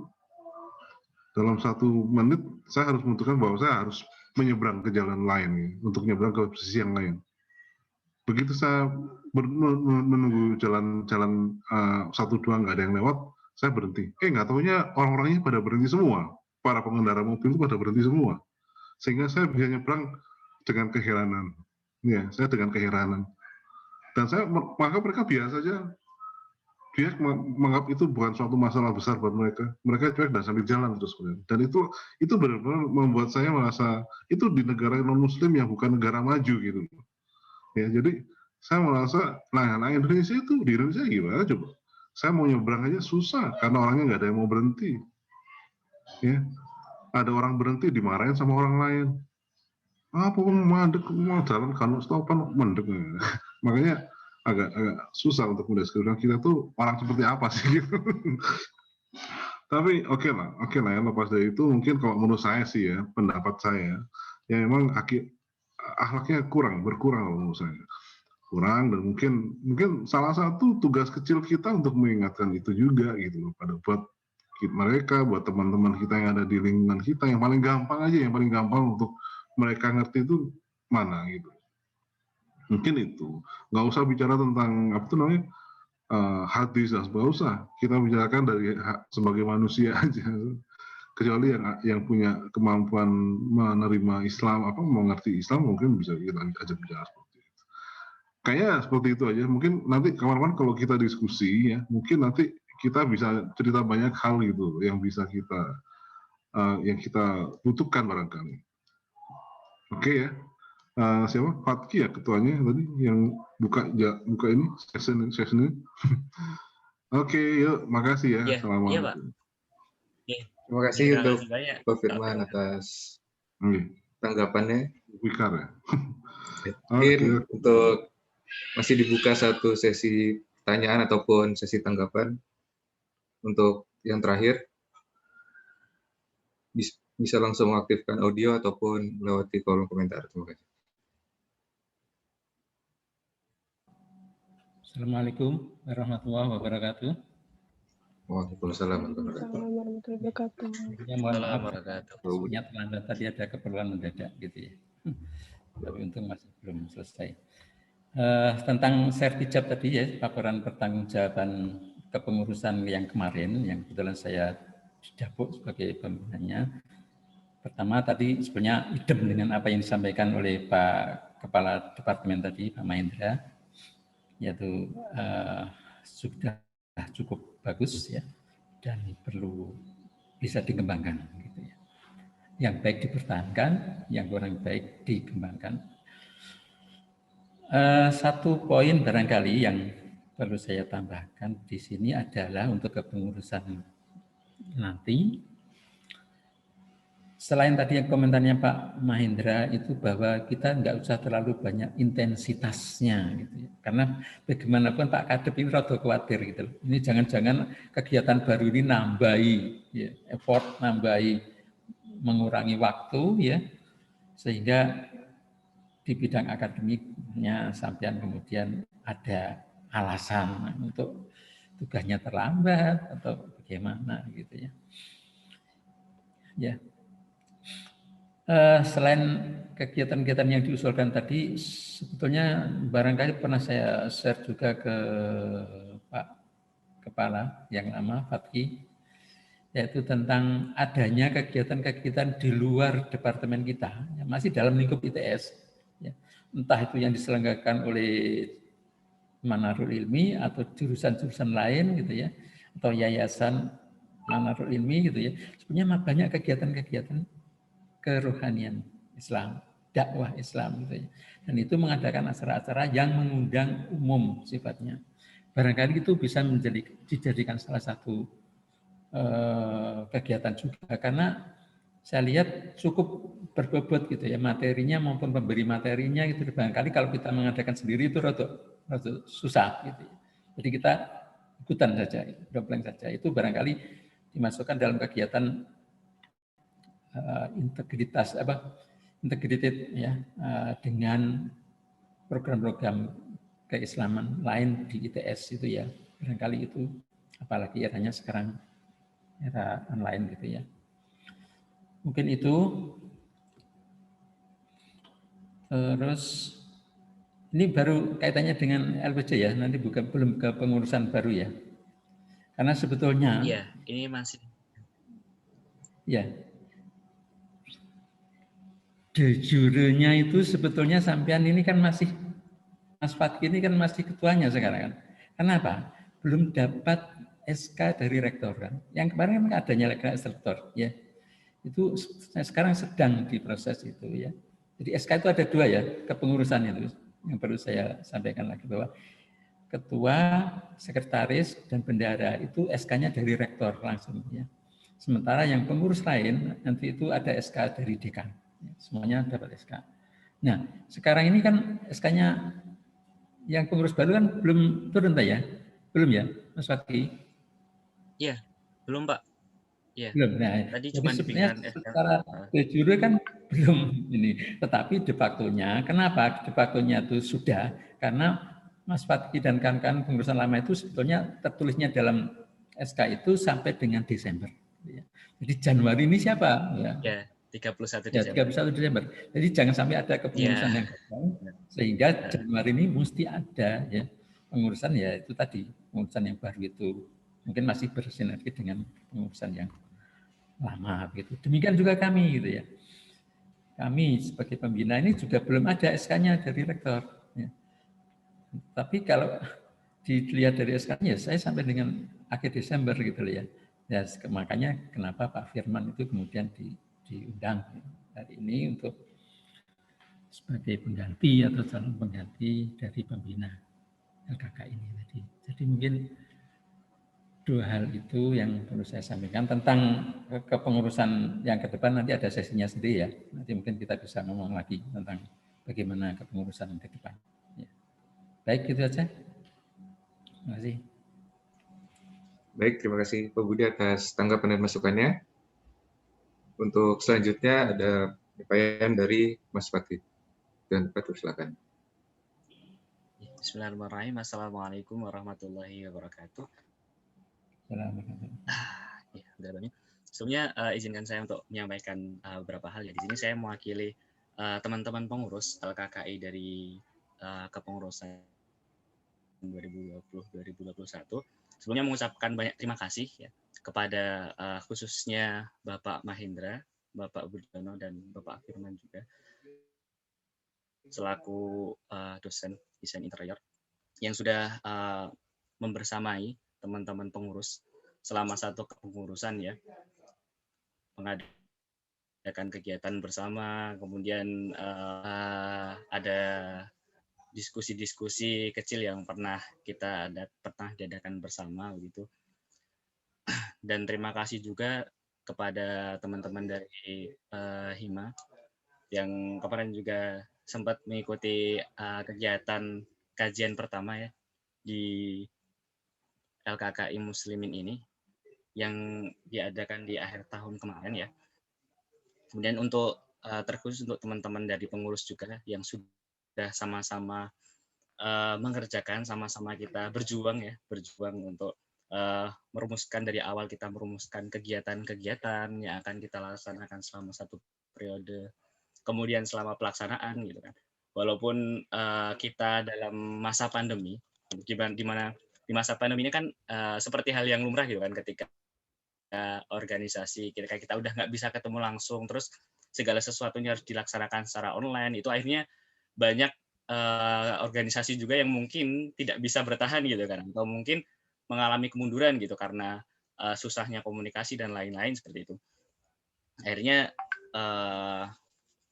Dalam 1 menit saya harus menentukan bahwa saya harus menyeberang ke jalan lain untuk nyebrang ke sisi yang lain. Begitu saya menunggu jalan 1-2 nggak ada yang lewat, saya berhenti. Nggak taunya orang-orangnya pada berhenti semua. Para pengendara mobil itu pada berhenti semua. Sehingga saya bisa nyebrang dengan keheranan. Ya, saya dengan keheranan. Dan maka mereka biasa saja. Dia menganggap itu bukan suatu masalah besar buat mereka. Mereka cuek dan sambil jalan terus. Dan itu benar-benar membuat saya merasa itu di negara non-Muslim yang bukan negara maju gitu. Ya, jadi saya merasa, nah Indonesia itu di Indonesia gimana coba? Saya mau nyebrang aja susah karena orangnya nggak ada yang mau berhenti. Ya, ada orang berhenti dimarahin sama orang lain. Apa mandek mau jalan kan stopan mandek. Makanya agak susah untuk mendeskripsikan kita tuh orang seperti apa sih gitu. Tapi oke lah ya, lepas dari itu mungkin kalau menurut saya sih ya, pendapat saya ya memang akhlaknya berkurang menurut saya. Kurang, dan mungkin salah satu tugas kecil kita untuk mengingatkan itu juga gitu loh, buat mereka, buat teman-teman kita yang ada di lingkungan kita, yang paling gampang untuk mereka ngerti itu mana gitu. Mungkin itu nggak usah bicara tentang hadis dan nggak usah. Kita bicarakan dari sebagai manusia aja. Kecuali yang punya kemampuan menerima Islam, mengerti Islam, mungkin bisa kita ajak bicara seperti itu. Kayaknya seperti itu aja. Mungkin nanti kawan-kawan kalau kita diskusi ya, mungkin nanti kita bisa cerita banyak hal gitu yang bisa yang kita butuhkan barangkali. Oke ya. Siapa? Fatki ya ketuanya tadi yang buka ini session ini. Oke, yuk, makasih ya. Assalamualaikum. Iya, Pak. Terima kasih untuk Pak Firman atas tanggapannya. Wikar ya. Mungkin untuk masih dibuka satu sesi pertanyaan ataupun sesi tanggapan. Untuk yang terakhir, bisa langsung mengaktifkan audio ataupun melewati kolom komentar. Terima kasih. Assalamualaikum warahmatullahi wabarakatuh. Waalaikumsalam warahmatullahi wabarakatuh. Ya, mohon maaf, sebenarnya terlambat tadi ada keperluan mendadak gitu ya. Tapi untung masih belum selesai. Tentang sertijab tadi ya, laporan pertanggungjawaban kepengurusan yang kemarin, yang kebetulan saya didapuk sebagai pembinanya. Pertama tadi sebenarnya idem dengan apa yang disampaikan oleh Pak Kepala Departemen tadi, Pak Mahendra, yaitu sudah cukup bagus ya, dan perlu bisa dikembangkan gitu ya. Yang baik dipertahankan, yang kurang baik dikembangkan. Satu poin barangkali yang perlu saya tambahkan di sini adalah untuk kepengurusan nanti. Selain tadi yang komentarnya Pak Mahendra itu bahwa kita nggak usah terlalu banyak intensitasnya gitu ya. Karena bagaimanapun Pak Kadep ini rada khawatir gitu. Ini jangan-jangan kegiatan baru ini nambahi ya, effort, nambahi mengurangi waktu ya, sehingga di bidang akademiknya sampean kemudian ada alasan untuk tugasnya terlambat atau bagaimana gitu ya. Ya. Selain kegiatan-kegiatan yang diusulkan tadi, sebetulnya barangkali pernah saya share juga ke Pak Kepala yang lama, Fatki, yaitu tentang adanya kegiatan-kegiatan di luar departemen kita, yang masih dalam lingkup ITS, ya. Entah itu yang diselenggarakan oleh Manarul Ilmi atau jurusan-jurusan lain gitu ya, atau yayasan Manarul Ilmi gitu ya. Sebenarnya banyak kegiatan-kegiatan kerohanian Islam, dakwah Islam gitu ya. Dan itu mengadakan acara-acara yang mengundang umum sifatnya. Barangkali itu bisa dijadikan salah satu kegiatan juga, karena saya lihat cukup berbobot gitu ya, materinya maupun pemberi materinya gitu. Barangkali kalau kita mengadakan sendiri itu rada susah gitu ya. Jadi kita ikutan saja, dompleng saja. Itu barangkali dimasukkan dalam kegiatan integrated ya, dengan program-program keislaman lain di ITS itu ya, barangkali itu, apalagi eranya sekarang era online gitu ya. Mungkin itu. Terus ini baru kaitannya dengan LPJ ya, nanti belum ke pengurusan baru ya, karena sebetulnya iya, ini masih ya. De jure-nya itu sebetulnya sampean ini kan masih, Mas Fatki ini kan masih ketuanya sekarang kan. Kenapa? Belum dapat SK dari rektor kan. Yang kemarin kan adanya rektor ya. Itu sekarang sedang diproses itu ya. Jadi SK itu ada dua ya, kepengurusan itu. Yang perlu saya sampaikan lagi bahwa ketua, sekretaris, dan bendahara itu SK-nya dari rektor langsung ya. Sementara yang pengurus lain nanti itu ada SK dari dekan. Semuanya dapat SK. Nah, sekarang ini kan SK-nya yang pengurus baru kan belum turun ya? Belum ya, Mas Fatki? Iya, belum Pak. Iya. Belum. Nah, tadi jadi cuma sebenarnya SK. secara de jure kan belum ini. Tetapi de facto-nya, kenapa de facto-nya itu sudah? Karena Mas Fatki dan kawan-kawan pengurusan lama itu sebetulnya tertulisnya dalam SK itu sampai dengan Desember. Jadi Januari ini siapa? Ya, 31 ya, Desember. 31 Desember. Jadi jangan sampai ada kepengurusan yang gagal, sehingga Januari ini mesti ada ya pengurusan ya itu tadi, pengurusan yang baru itu mungkin masih bersinergi dengan pengurusan yang lama gitu. Demikian juga kami gitu ya. Kami sebagai pembina ini juga belum ada SK-nya dari rektor. Ya. Tapi kalau dilihat dari SK-nya, saya sampai dengan akhir Desember gitu ya. Ya makanya kenapa Pak Firman itu kemudian diundang hari ini untuk sebagai pengganti atau calon pengganti dari pembina LKK ini tadi. Jadi mungkin dua hal itu yang perlu saya sampaikan tentang kepengurusan yang ke depan. Nanti ada sesinya sendiri ya. Nanti mungkin kita bisa ngomong lagi tentang bagaimana kepengurusan ke depan. Ya. Baik, gitu aja. Terima kasih. Baik, terima kasih Pak Budi atas tanggapan dan masukannya. Untuk selanjutnya ada penyampaian dari Mas Fakih. Dan Pak silakan. Bismillahirrahmanirrahim. Assalamualaikum warahmatullahi wabarakatuh. Ya, udah banyak. Sebelumnya izinkan saya untuk menyampaikan beberapa hal ya. Di sini saya mewakili teman-teman pengurus LKKI dari kepengurusan 2020-2021. Sebelumnya mengucapkan banyak terima kasih ya kepada khususnya Bapak Mahendra, Bapak Budiono dan Bapak Firman juga selaku dosen desain interior yang sudah membersamai teman-teman pengurus selama satu kepengurusan ya, mengadakan kegiatan bersama, kemudian ada diskusi-diskusi kecil yang pernah diadakan bersama begitu. Dan terima kasih juga kepada teman-teman dari Hima yang kemarin juga sempat mengikuti kegiatan kajian pertama ya di LKKI Muslimin ini yang diadakan di akhir tahun kemarin ya. Kemudian untuk terkhusus untuk teman-teman dari pengurus juga yang sudah sama-sama mengerjakan, sama-sama kita berjuang untuk merumuskan dari awal, kita merumuskan kegiatan-kegiatan yang akan kita laksanakan selama satu periode, kemudian selama pelaksanaan gitu kan. Walaupun kita dalam masa pandemi, di mana di masa pandemi ini kan seperti hal yang lumrah gitu kan, ketika organisasi kita udah nggak bisa ketemu langsung, terus segala sesuatunya harus dilaksanakan secara online, itu akhirnya banyak organisasi juga yang mungkin tidak bisa bertahan gitu kan, atau mungkin mengalami kemunduran gitu karena susahnya komunikasi dan lain-lain seperti itu. Akhirnya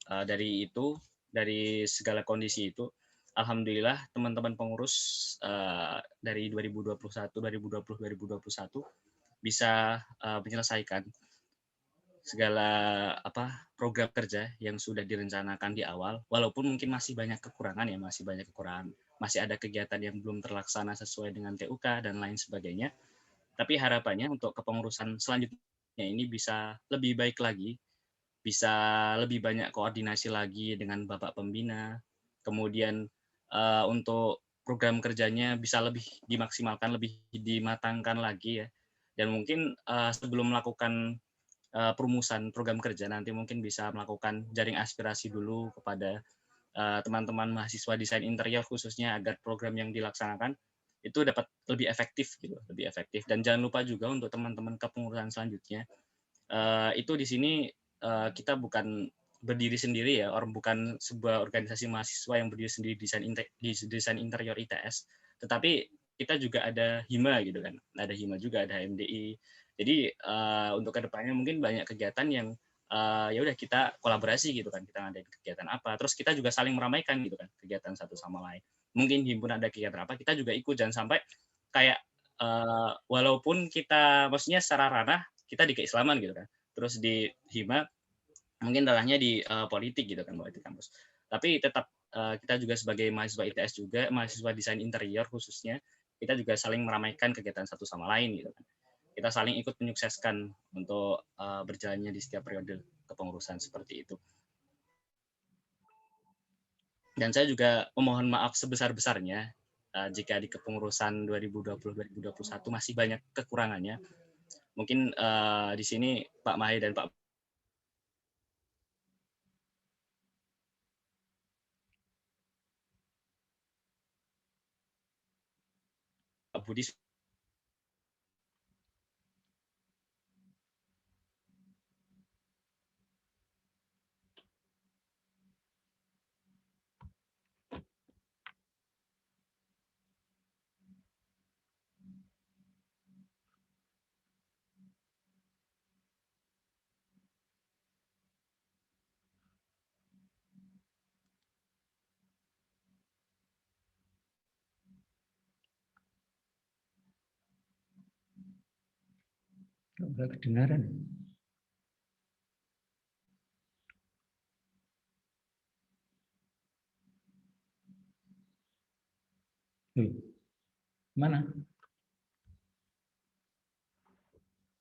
dari segala kondisi itu, alhamdulillah teman-teman pengurus dari 2021 bisa menyelesaikan segala program kerja yang sudah direncanakan di awal, walaupun mungkin masih banyak kekurangan, masih ada kegiatan yang belum terlaksana sesuai dengan TUK dan lain sebagainya. Tapi harapannya untuk kepengurusan selanjutnya ini bisa lebih baik lagi, bisa lebih banyak koordinasi lagi dengan Bapak Pembina, kemudian untuk program kerjanya bisa lebih dimaksimalkan, lebih dimatangkan lagi ya. Dan mungkin sebelum melakukan perumusan program kerja, nanti mungkin bisa melakukan jaring aspirasi dulu kepada teman-teman mahasiswa desain interior khususnya, agar program yang dilaksanakan itu dapat lebih efektif gitu, lebih efektif. Dan jangan lupa juga untuk teman-teman kepengurusan selanjutnya, itu di sini kita bukan berdiri sendiri ya, bukan sebuah organisasi mahasiswa yang berdiri sendiri di desain interior ITS, tetapi kita juga ada Hima gitu kan, ada Hima juga, ada HMDI. Jadi untuk kedepannya mungkin banyak kegiatan yang ya udah kita kolaborasi gitu kan, kita ngadain kegiatan apa, terus kita juga saling meramaikan gitu kan kegiatan satu sama lain. Mungkin himpunan ada kegiatan apa, kita juga ikut, jangan sampai kayak walaupun kita maksudnya secara ranah kita di keislaman gitu kan, terus di Hima mungkin ranahnya di politik gitu kan, politik kampus. Tapi tetap kita juga sebagai mahasiswa ITS juga, mahasiswa desain interior khususnya, kita juga saling meramaikan kegiatan satu sama lain gitu kan. Kita saling ikut menyukseskan untuk berjalannya di setiap periode kepengurusan seperti itu. Dan saya juga memohon maaf sebesar-besarnya jika di kepengurusan 2020-2021 masih banyak kekurangannya. Mungkin di sini Pak Mahe dan Pak Budi. Nggak kedengaran. Mana?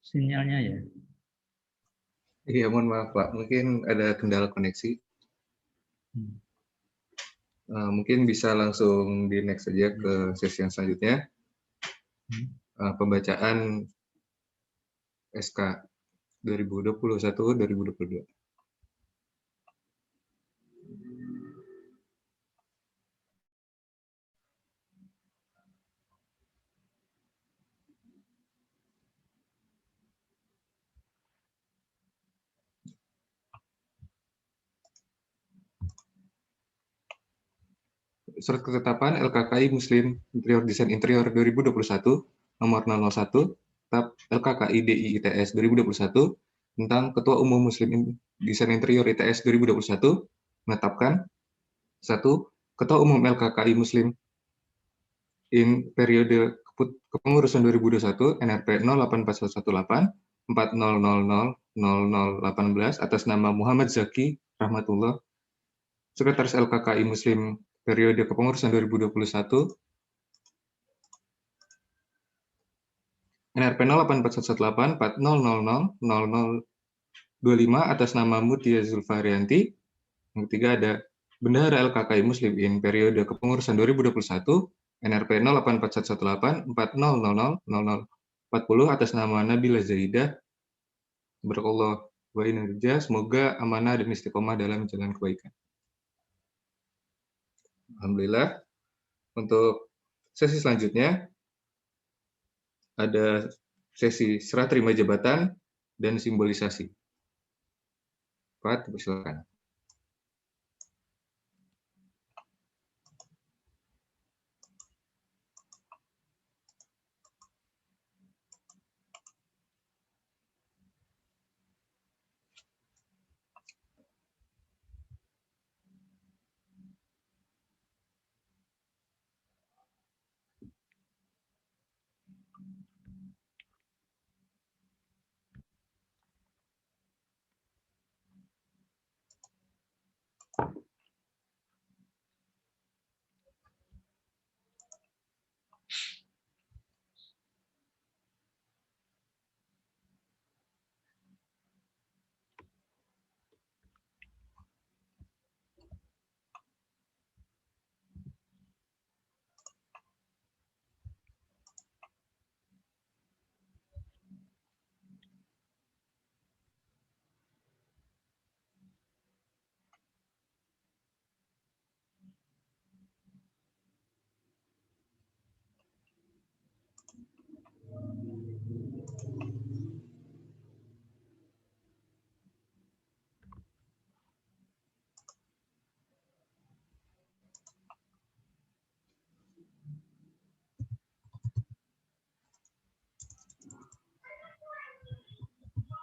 Sinyalnya ya? Iya, mohon maaf Pak, mungkin ada kendala koneksi. Mungkin bisa langsung di next saja ke sesi yang selanjutnya. Pembacaan SK 2021-2022. Surat Ketetapan LKKI Muslim Interior Desain Interior 2021 nomor 001 TAP LKKI DI ITS 2021 tentang Ketua Umum Muslim Desain Interior ITS 2021 menetapkan 1. Ketua Umum LKKI Muslim in periode kepengurusan 2021 NRP 084118 40000018 atas nama Muhammad Zaki Rahmatullah, Sekretaris LKKI Muslim periode kepengurusan 2021 NRP 084118 4000000025 atas nama Mutia Zulfarianti. Yang ketiga ada Bendahara LKKI Muslim in periode kepengurusan 2021 NRP 084118 40000040 atas nama Nabila Zaidah. Barakallah wa inna, semoga amanah dan istiqomah dalam jalan kebaikan. Alhamdulillah. Untuk sesi selanjutnya ada sesi serah terima jabatan dan simbolisasi. Pak, silakan.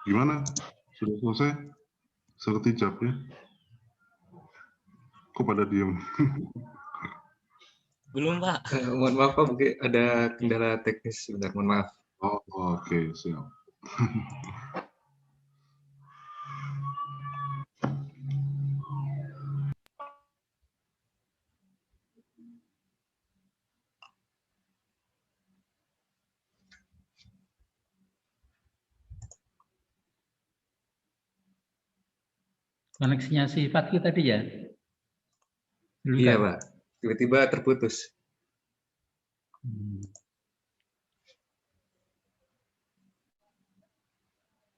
Gimana? Sudah selesai? Sekejap ya? Kok pada diem? Belum, Pak. Mohon maaf, Pak, mungkin ada kendala teknis sebentar, mohon maaf. Oh, oke, siap. Koneksinya si Fatki tadi ya? Iya, Pak. Tiba-tiba terputus.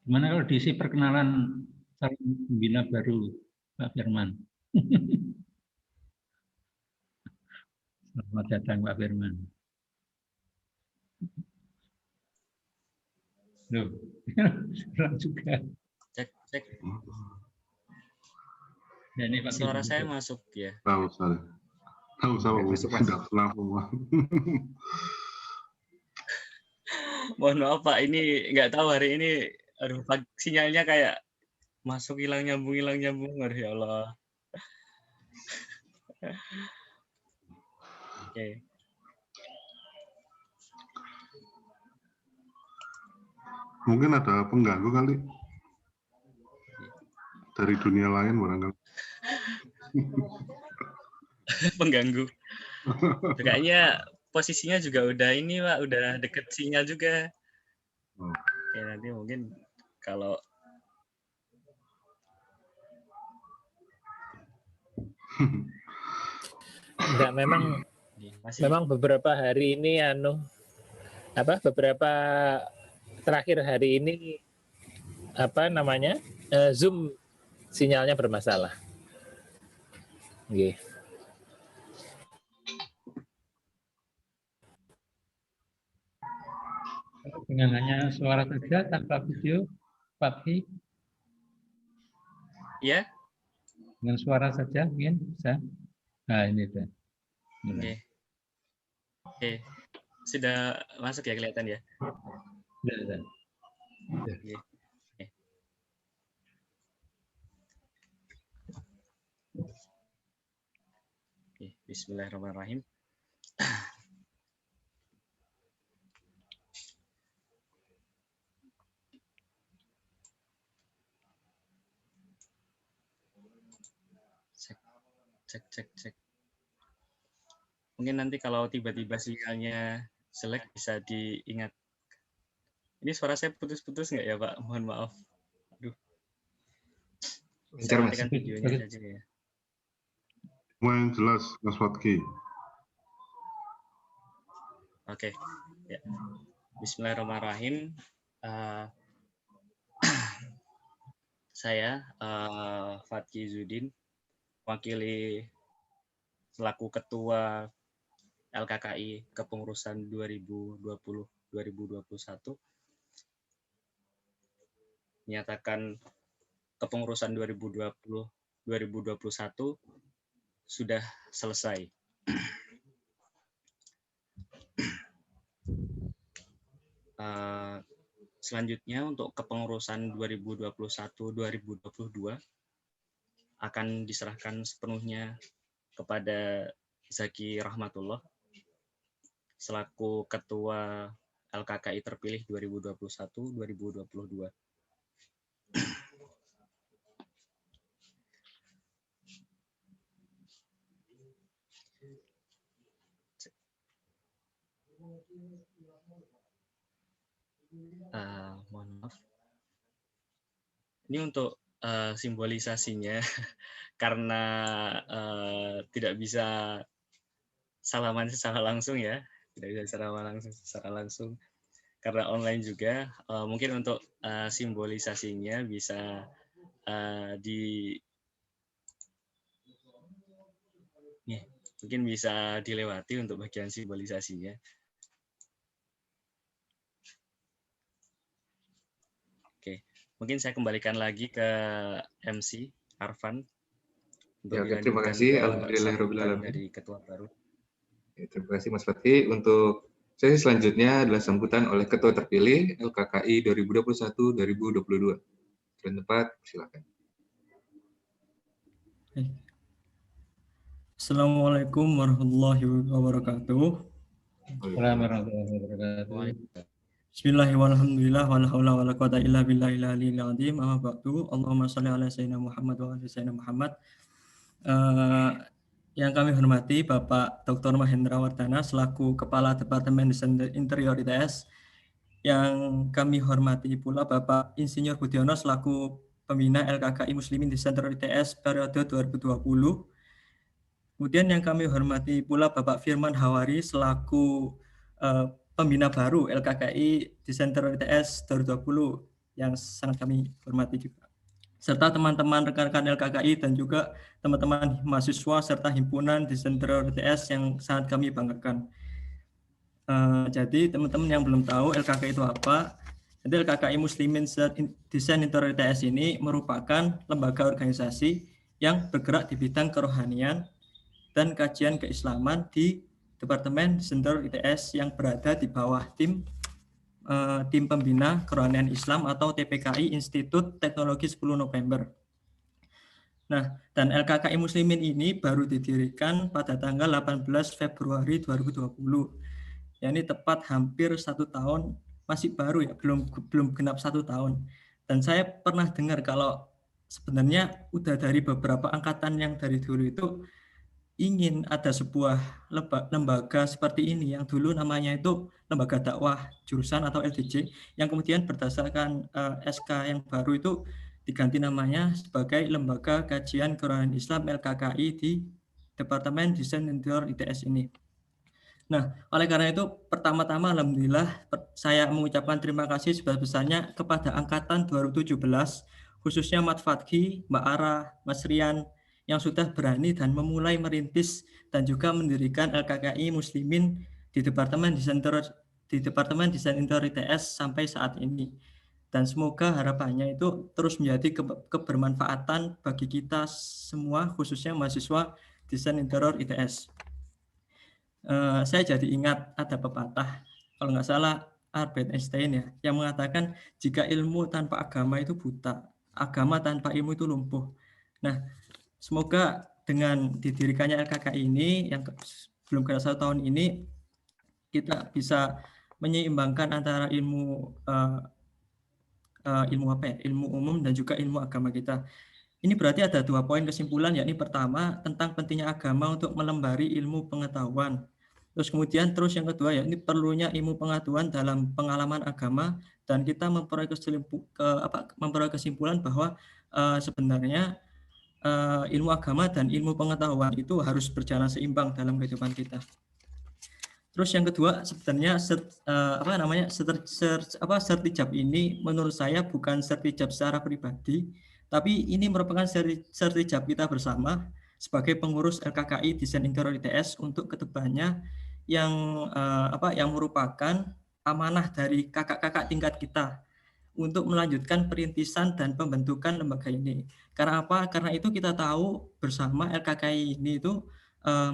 Gimana kalau diisi perkenalan calon pembina baru, Pak Firman? Selamat datang, Pak Firman. Loh, kurang juga. Cek, cek. Ya, ini Pak Suara Gidi. saya masuk ya. Tahu saya. Tahu saya Masuk, Mas. sudah langsung. Mohon maaf Pak, ini nggak tahu hari ini, aduh, sinyalnya kayak masuk hilang nyambung, aduh ya Allah. Oke. Mungkin ada pengganggu kali dari dunia lain barangkali. Pengganggu. Kayaknya posisinya juga udah ini Pak, udah deket sinyal juga. Oke, nanti mungkin kalau enggak, memang beberapa hari ini beberapa terakhir hari ini Zoom sinyalnya bermasalah. Oke. Dengan hanya suara saja tanpa video, Fatki? Ya? Dengan suara saja mungkin bisa. Nah, ini deh. Oke. Sudah masuk ya, kelihatan ya? Sudah. Oke. Oke, bismillahirrahmanirrahim. Cek. Mungkin nanti kalau tiba-tiba sinyalnya jelek bisa diingat. Ini suara saya putus-putus nggak ya Pak? Mohon maaf. Aduh. Saya matikan videonya saja ya. Yang jelas, Mas Fatki. Oke. Ya. Bismillahirrahmanirrahim. Saya Fatki Zudin, wakili selaku Ketua LKKI Kepengurusan 2020-2021, menyatakan kepengurusan 2020-2021 sudah selesai. Selanjutnya untuk kepengurusan 2021-2022 akan diserahkan sepenuhnya kepada Zaki Rahmatullah selaku Ketua LKKI terpilih 2021-2022. Mohon maaf. Ini untuk simbolisasinya karena tidak bisa salaman secara langsung ya, secara langsung karena online juga. Mungkin untuk simbolisasinya bisa mungkin bisa dilewati untuk bagian simbolisasinya. Mungkin saya kembalikan lagi ke MC Arfan. Ya, oke, terima kasih. Alhamdulillahirrahmanirrahim. Dari Ketua baru. Ya, terima kasih Mas Fatki. Untuk sesi selanjutnya adalah sambutan oleh Ketua terpilih LKKI 2021-2022. Dan tempat, silakan. Assalamualaikum warahmatullahi wabarakatuh. Waalaikumsalam. Bismillahirrahmanirrahim. Wala haula wala quwata illa billahil aliyil azim. Amma ba'du. Allahumma shalli ala sayyidina Muhammad wa ala sayyidina Muhammad. Yang kami hormati Bapak Dr. Mahendra Wardana selaku Kepala Departemen Desain Interior ITS. Yang kami hormati pula Bapak Insinyur Budiono selaku Pembina LKKI Muslimin di Interior ITS periode 2020. Kemudian yang kami hormati pula Bapak Firman Hawari selaku Pembina baru LKKI di Interior ITS 2020 yang sangat kami hormati juga. Serta teman-teman rekan-rekan LKKI dan juga teman-teman mahasiswa serta himpunan di Interior ITS yang sangat kami banggakan. Jadi teman-teman yang belum tahu LKKI itu apa, Jadi LKKI Muslimin Desain Interior ITS ini merupakan lembaga organisasi yang bergerak di bidang kerohanian dan kajian keislaman di Departemen Desain Interior ITS yang berada di bawah tim Pembina Kerohanian Islam atau TPKI Institut Teknologi 10 November. Nah, dan LKKI Muslimin ini baru didirikan pada tanggal 18 Februari 2020. Ya, ini tepat hampir 1 tahun, masih baru ya, belum genap 1 tahun. Dan saya pernah dengar kalau sebenarnya udah dari beberapa angkatan yang dari dulu itu ingin ada sebuah lembaga seperti ini yang dulu namanya itu Lembaga Dakwah Jurusan atau LDJ, yang kemudian berdasarkan SK yang baru itu diganti namanya sebagai Lembaga Kajian Kerohanian Islam LKKI di Departemen Desain Interior ITS ini. Nah, oleh karena itu pertama-tama alhamdulillah saya mengucapkan terima kasih sebesar-besarnya kepada angkatan 2017, khususnya Mat Fatki, Mbak Ara, Mas Rian, yang sudah berani dan memulai merintis dan juga mendirikan LKKI Muslimin di Departemen Desain Interior ITS sampai saat ini. Dan semoga harapannya itu terus menjadi kebermanfaatan bagi kita semua, khususnya mahasiswa Desain Interior ITS. Saya jadi ingat ada pepatah, kalau nggak salah Albert Einstein ya, yang mengatakan jika ilmu tanpa agama itu buta, agama tanpa ilmu itu lumpuh. Nah, semoga dengan didirikannya LKKI ini yang belum kena 1 tahun ini, kita bisa menyeimbangkan antara ilmu umum dan juga ilmu agama kita. Ini berarti ada 2 poin kesimpulan, yakni pertama tentang pentingnya agama untuk melembari ilmu pengetahuan. Terus yang kedua yakni perlunya ilmu pengetahuan dalam pengalaman agama, dan kita memperoleh kesimpulan bahwa sebenarnya ilmu agama dan ilmu pengetahuan itu harus berjalan seimbang dalam kehidupan kita. Terus yang kedua, sebenarnya sertijab ini menurut saya bukan sertijab secara pribadi, tapi ini merupakan sertijab kita bersama sebagai pengurus LKKI Desain Interior ITS untuk kedepannya yang merupakan amanah dari kakak-kakak tingkat kita untuk melanjutkan perintisan dan pembentukan lembaga ini. Karena apa? Karena itu kita tahu bersama LKKI ini itu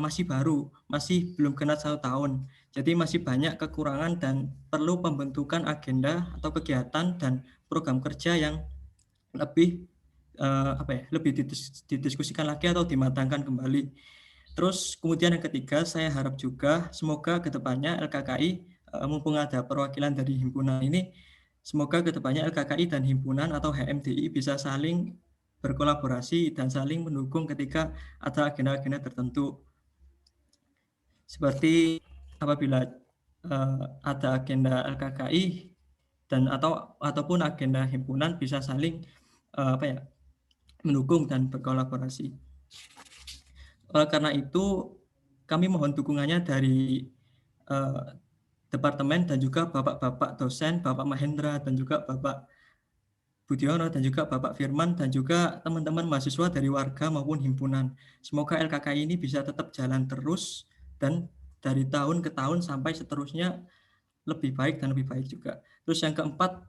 masih baru, masih belum genap 1 tahun. Jadi masih banyak kekurangan dan perlu pembentukan agenda atau kegiatan dan program kerja yang lebih didiskusikan lagi atau dimatangkan kembali. Terus kemudian yang ketiga, saya harap juga semoga kedepannya LKKI, mumpung ada perwakilan dari himpunan ini, semoga kedepannya LKKI dan himpunan atau HMDI bisa saling berkolaborasi dan saling mendukung ketika ada agenda-agenda tertentu. Seperti apabila ada agenda LKKI dan ataupun agenda himpunan bisa saling mendukung dan berkolaborasi. Oleh karena itu, kami mohon dukungannya dari departemen dan juga bapak-bapak dosen, Bapak Mahendra dan juga Bapak Budiono dan juga Bapak Firman dan juga teman-teman mahasiswa dari warga maupun himpunan. Semoga LKKI ini bisa tetap jalan terus dan dari tahun ke tahun sampai seterusnya lebih baik dan lebih baik juga. Terus yang keempat,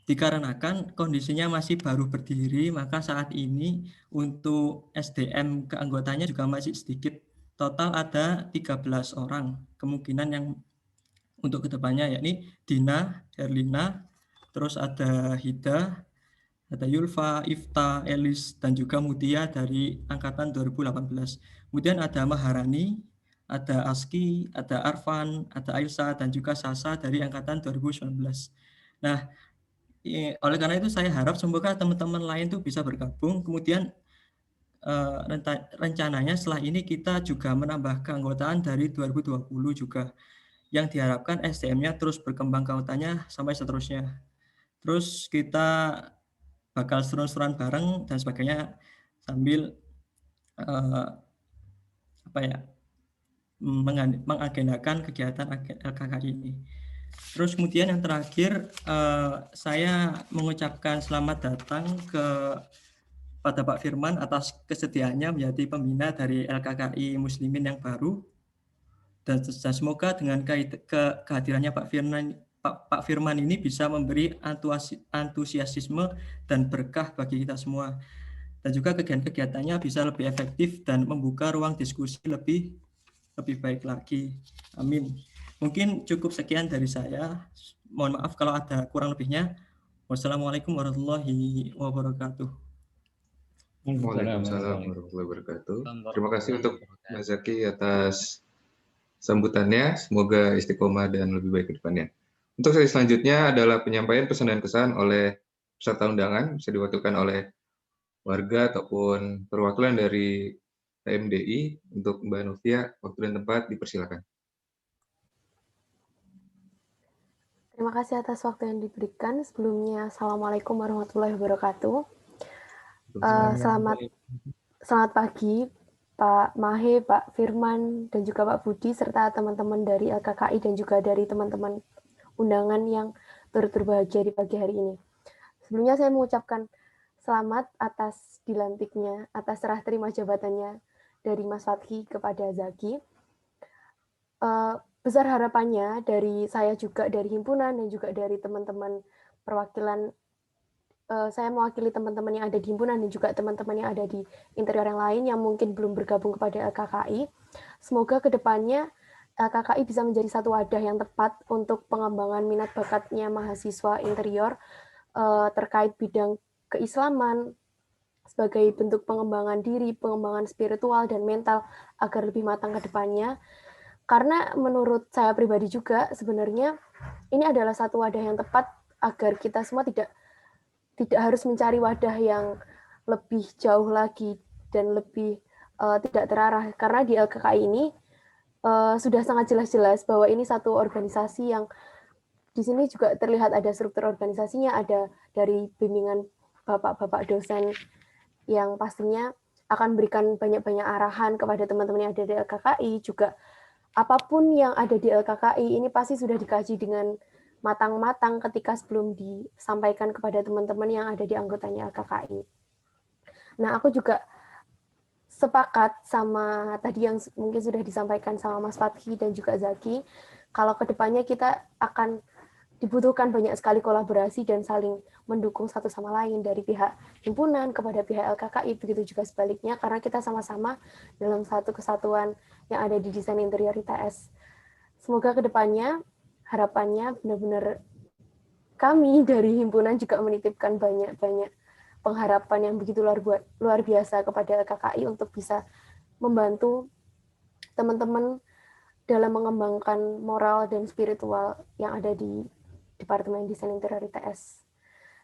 dikarenakan kondisinya masih baru berdiri, maka saat ini untuk SDM keanggotanya juga masih sedikit. Total ada 13 orang. Kemungkinan yang untuk kedepannya yakni Dina, Herlina, terus ada Hida, ada Yulfa, Ifta, Elis, dan juga Mutia dari angkatan 2018. Kemudian ada Maharani, ada Aski, ada Arfan, ada Ailsa, dan juga Sasa dari angkatan 2019. Nah, oleh karena itu saya harap semoga teman-teman lain tuh bisa bergabung. Kemudian rencananya setelah ini kita juga menambah keanggotaan dari 2020 juga, yang diharapkan SDM-nya terus berkembang keanggotaannya sampai seterusnya. Terus kita bakal seru-seruan bareng dan sebagainya sambil mengagendakan kegiatan LKKI ini. Terus kemudian yang terakhir, saya mengucapkan selamat datang pada Pak Firman atas kesediaannya menjadi pembina dari LKKI Muslimin yang baru, dan semoga dengan kehadirannya Pak Pak Firman ini bisa memberi antusiasme dan berkah bagi kita semua. Dan juga kegiatan-kegiatannya bisa lebih efektif dan membuka ruang diskusi lebih baik lagi. Amin. Mungkin cukup sekian dari saya. Mohon maaf kalau ada kurang lebihnya. Wassalamualaikum warahmatullahi wabarakatuh. Waalaikumsalam warahmatullahi wabarakatuh. Terima kasih untuk Mas Zaki atas sambutannya. Semoga istiqomah dan lebih baik ke depannya. Untuk sesi selanjutnya adalah penyampaian pesan dan kesan oleh peserta undangan, bisa diwakilkan oleh warga ataupun perwakilan dari PMDI. Untuk Mbak Novia, waktu dan tempat dipersilakan. Terima kasih atas waktu yang diberikan. Sebelumnya, Assalamualaikum warahmatullahi wabarakatuh. Selamat pagi, Pak Mahe, Pak Firman, dan juga Pak Budi, serta teman-teman dari LKKI dan juga dari teman-teman undangan yang turut berbahagia di pagi hari ini. Sebelumnya saya mengucapkan selamat atas dilantiknya, atas serah terima jabatannya dari Mas Fatki kepada Zaki. Besar harapannya dari saya juga, dari himpunan dan juga dari teman-teman perwakilan. Saya mewakili teman-teman yang ada di himpunan dan juga teman-teman yang ada di interior yang lain yang mungkin belum bergabung kepada LKKI. Semoga kedepannya LKKI bisa menjadi satu wadah yang tepat untuk pengembangan minat bakatnya mahasiswa interior terkait bidang keislaman sebagai bentuk pengembangan diri, pengembangan spiritual dan mental agar lebih matang ke depannya. Karena menurut saya pribadi juga sebenarnya ini adalah satu wadah yang tepat agar kita semua tidak harus mencari wadah yang lebih jauh lagi dan lebih tidak terarah. Karena di LKKI ini sudah sangat jelas-jelas bahwa ini satu organisasi yang di sini juga terlihat ada struktur organisasinya, ada dari bimbingan bapak-bapak dosen yang pastinya akan berikan banyak-banyak arahan kepada teman-teman yang ada di LKKI. Juga apapun yang ada di LKKI ini pasti sudah dikaji dengan matang-matang ketika sebelum disampaikan kepada teman-teman yang ada di anggotanya LKKI. Nah, aku juga sepakat sama tadi yang mungkin sudah disampaikan sama Mas Fatki dan juga Zaki, kalau kedepannya kita akan dibutuhkan banyak sekali kolaborasi dan saling mendukung satu sama lain dari pihak himpunan kepada pihak LKKI, begitu juga sebaliknya, karena kita sama-sama dalam satu kesatuan yang ada di desain interior ITS. Semoga kedepannya harapannya benar-benar kami dari himpunan juga menitipkan banyak-banyak pengharapan yang begitu luar biasa kepada LKKI untuk bisa membantu teman-teman dalam mengembangkan moral dan spiritual yang ada di Departemen Desain Interior ITS.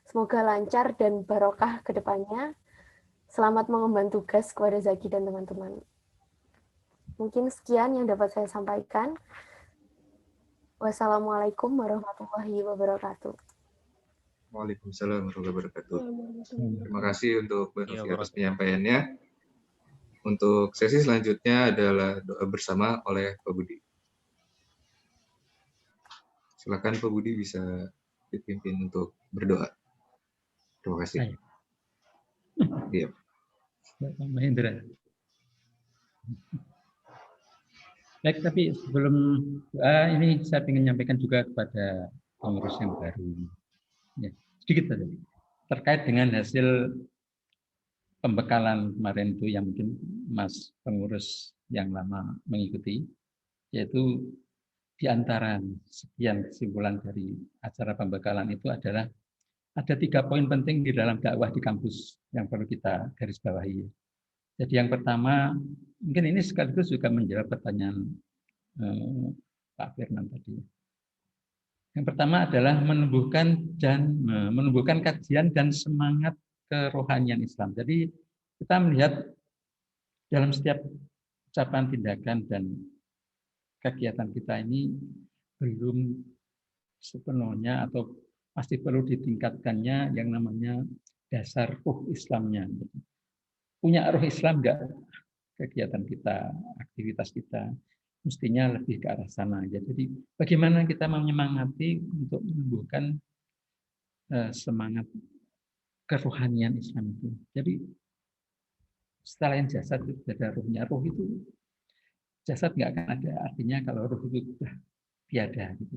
Semoga lancar dan barokah ke depannya. Selamat mengemban tugas kepada Zaki dan teman-teman. Mungkin sekian yang dapat saya sampaikan. Wassalamualaikum warahmatullahi wabarakatuh. Waalaikumsalam warahmatullahi wabarakatuh. Terima kasih untuk Mbak Novia atas penyampaiannya. Untuk sesi selanjutnya adalah doa bersama oleh Pak Budi. Silakan Pak Budi bisa dipimpin untuk berdoa. Terima kasih. Iya. Pak Mahendra. Baik, tapi sebelum doa ini saya ingin menyampaikan juga kepada pengurus yang baru. Ya, sedikit saja. Terkait dengan hasil pembekalan kemarin itu yang mungkin Mas pengurus yang lama mengikuti, yaitu di antara sekian kesimpulan dari acara pembekalan itu adalah ada 3 poin penting di dalam dakwah di kampus yang perlu kita garis bawahi. Jadi yang pertama, mungkin ini sekaligus juga menjawab pertanyaan Pak Firman tadi. Yang pertama adalah menumbuhkan kajian dan semangat kerohanian Islam. Jadi kita melihat dalam setiap ucapan, tindakan, dan kegiatan kita ini belum sepenuhnya atau masih perlu ditingkatkannya yang namanya dasar ruh Islamnya. Punya ruh Islam enggak kegiatan kita, aktivitas kita, mestinya lebih ke arah sana. Jadi bagaimana kita menyemangati untuk menumbuhkan semangat kerohanian Islam itu. Jadi selain jasad itu ada ruhnya. Ruh itu jasad nggak akan ada, artinya kalau ruh itu sudah tiada. Gitu.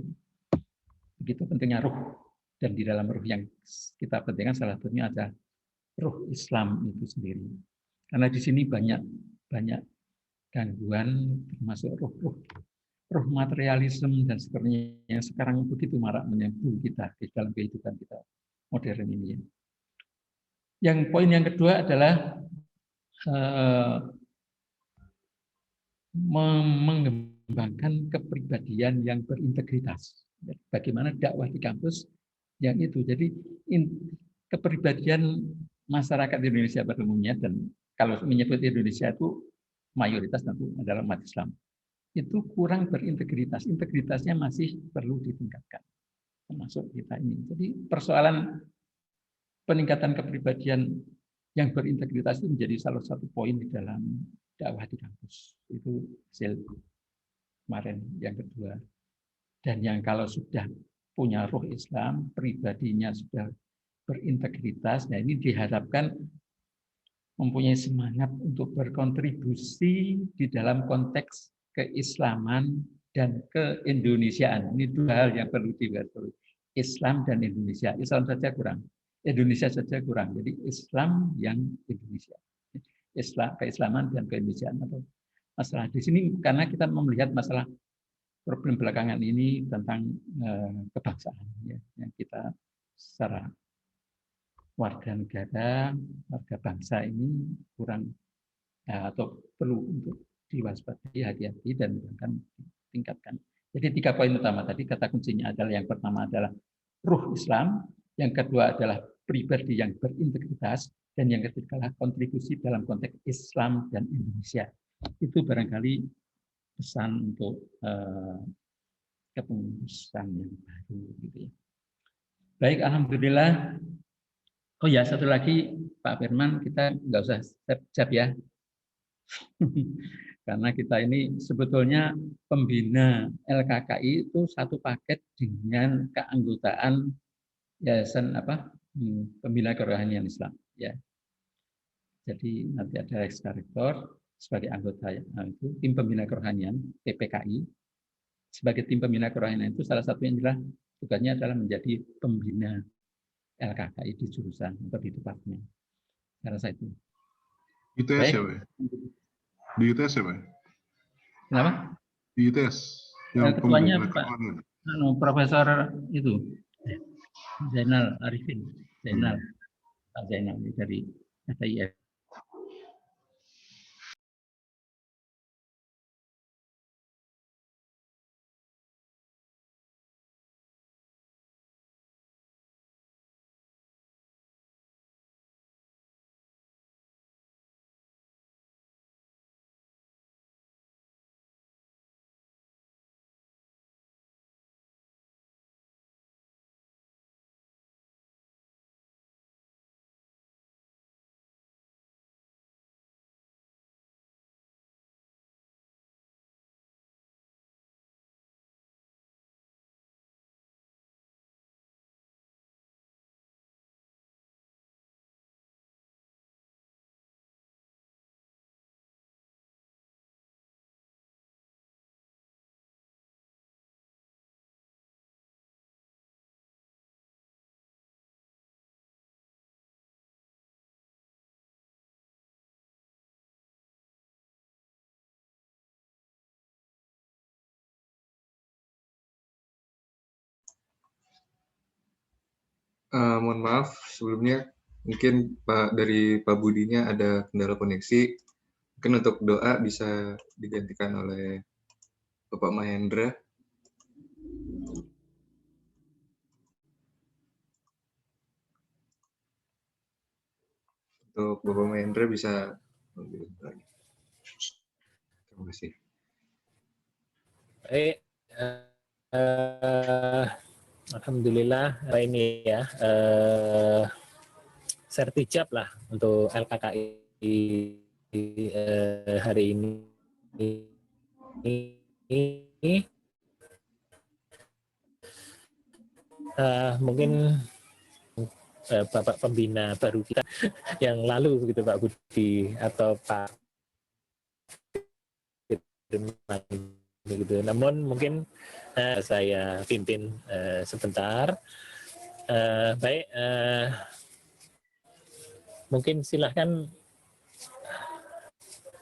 Begitu pentingnya ruh, dan di dalam ruh yang kita pentingkan salah satunya ada ruh Islam itu sendiri. Karena di sini banyak gangguan termasuk ruh materialisme dan sebenarnya yang sekarang begitu marak menyambung kita di dalam kehidupan kita modern ini. Yang poin yang kedua adalah mengembangkan kepribadian yang berintegritas. Bagaimana dakwah di kampus yang itu. Jadi kepribadian masyarakat Indonesia pada umumnya, dan kalau menyebut Indonesia itu mayoritas tentu adalah umat Islam, itu kurang berintegritas. Integritasnya masih perlu ditingkatkan, termasuk kita ini. Jadi persoalan peningkatan kepribadian yang berintegritas itu menjadi salah satu poin di dalam dakwah di kampus. Itu hasil kemarin yang kedua. Dan yang kalau sudah punya ruh Islam, pribadinya sudah berintegritas, nah ini diharapkan mempunyai semangat untuk berkontribusi di dalam konteks keislaman dan keindonesiaan. Ini dua hal yang perlu digarisbawahi. Islam dan Indonesia. Islam saja kurang, Indonesia saja kurang. Jadi Islam yang Indonesia. Islam, keislaman dan keindonesiaan atau masalah di sini karena kita melihat masalah problem belakangan ini tentang kebangsaan, ya, yang kita secara warga negara, warga bangsa ini kurang atau perlu untuk diwaspadai, hati-hati dan akan ditingkatkan. Jadi 3 poin utama tadi, kata kuncinya adalah yang pertama adalah ruh Islam, yang kedua adalah pribadi yang berintegritas, dan yang ketiga adalah kontribusi dalam konteks Islam dan Indonesia. Itu barangkali pesan untuk kepengurusan yang baru, gitu ya. Baik, alhamdulillah. Oh ya, satu lagi Pak Firman, kita nggak usah siap ya, karena kita ini sebetulnya pembina LKKI itu satu paket dengan keanggotaan yayasan pembina kerohanian Islam, ya. Jadi nanti ada ex-rektor sebagai anggota itu tim pembina kerohanian PPKI. Sebagai tim pembina kerohanian itu salah satunya adalah tugasnya adalah menjadi pembina LKKI di jurusan atau di departemen. Saya rasa itu. ITS ya, Pak? Di ITS ya, Pak? Kenapa? Di ITS. Yang ketuanya Pak Profesor itu Zainal Arifin. Pak Zainal dari SIF. Mohon maaf sebelumnya, mungkin dari Pak Budinya ada kendala koneksi. Mungkin untuk doa bisa digantikan oleh Bapak Mahendra. Untuk Bapak Mahendra bisa. Terima kasih. Baik. Alhamdulillah ini ya sertijab lah untuk LKKI hari ini. Mungkin Bapak pembina baru kita yang lalu begitu Pak Budi atau Pak Firman begitu. Namun mungkin saya pimpin sebentar. Baik, mungkin silahkan.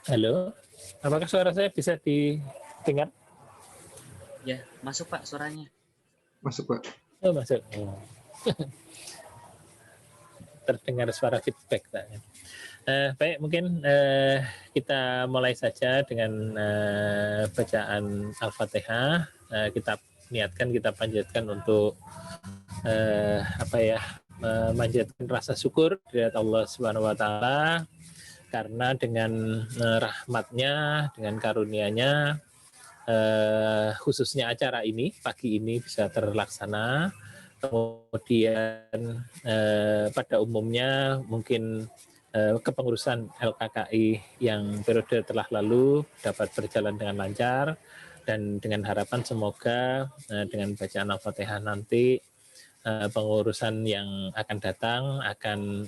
Halo, apakah suara saya bisa didengar? Ya, masuk Pak suaranya. Masuk Pak. Oh, masuk. Terdengar suara feedback. Baik, mungkin kita mulai saja dengan bacaan Al-Fatihah. Kita niatkan, kita panjatkan untuk memanjatkan rasa syukur dari Allah Subhanahu wa taala, karena dengan rahmatnya, dengan karunia-Nya, khususnya acara ini pagi ini bisa terlaksana. Kemudian pada umumnya mungkin kepengurusan LKKI yang periode telah lalu dapat berjalan dengan lancar, dan dengan harapan semoga dengan bacaan Al-Fatihah nanti pengurusan yang akan datang akan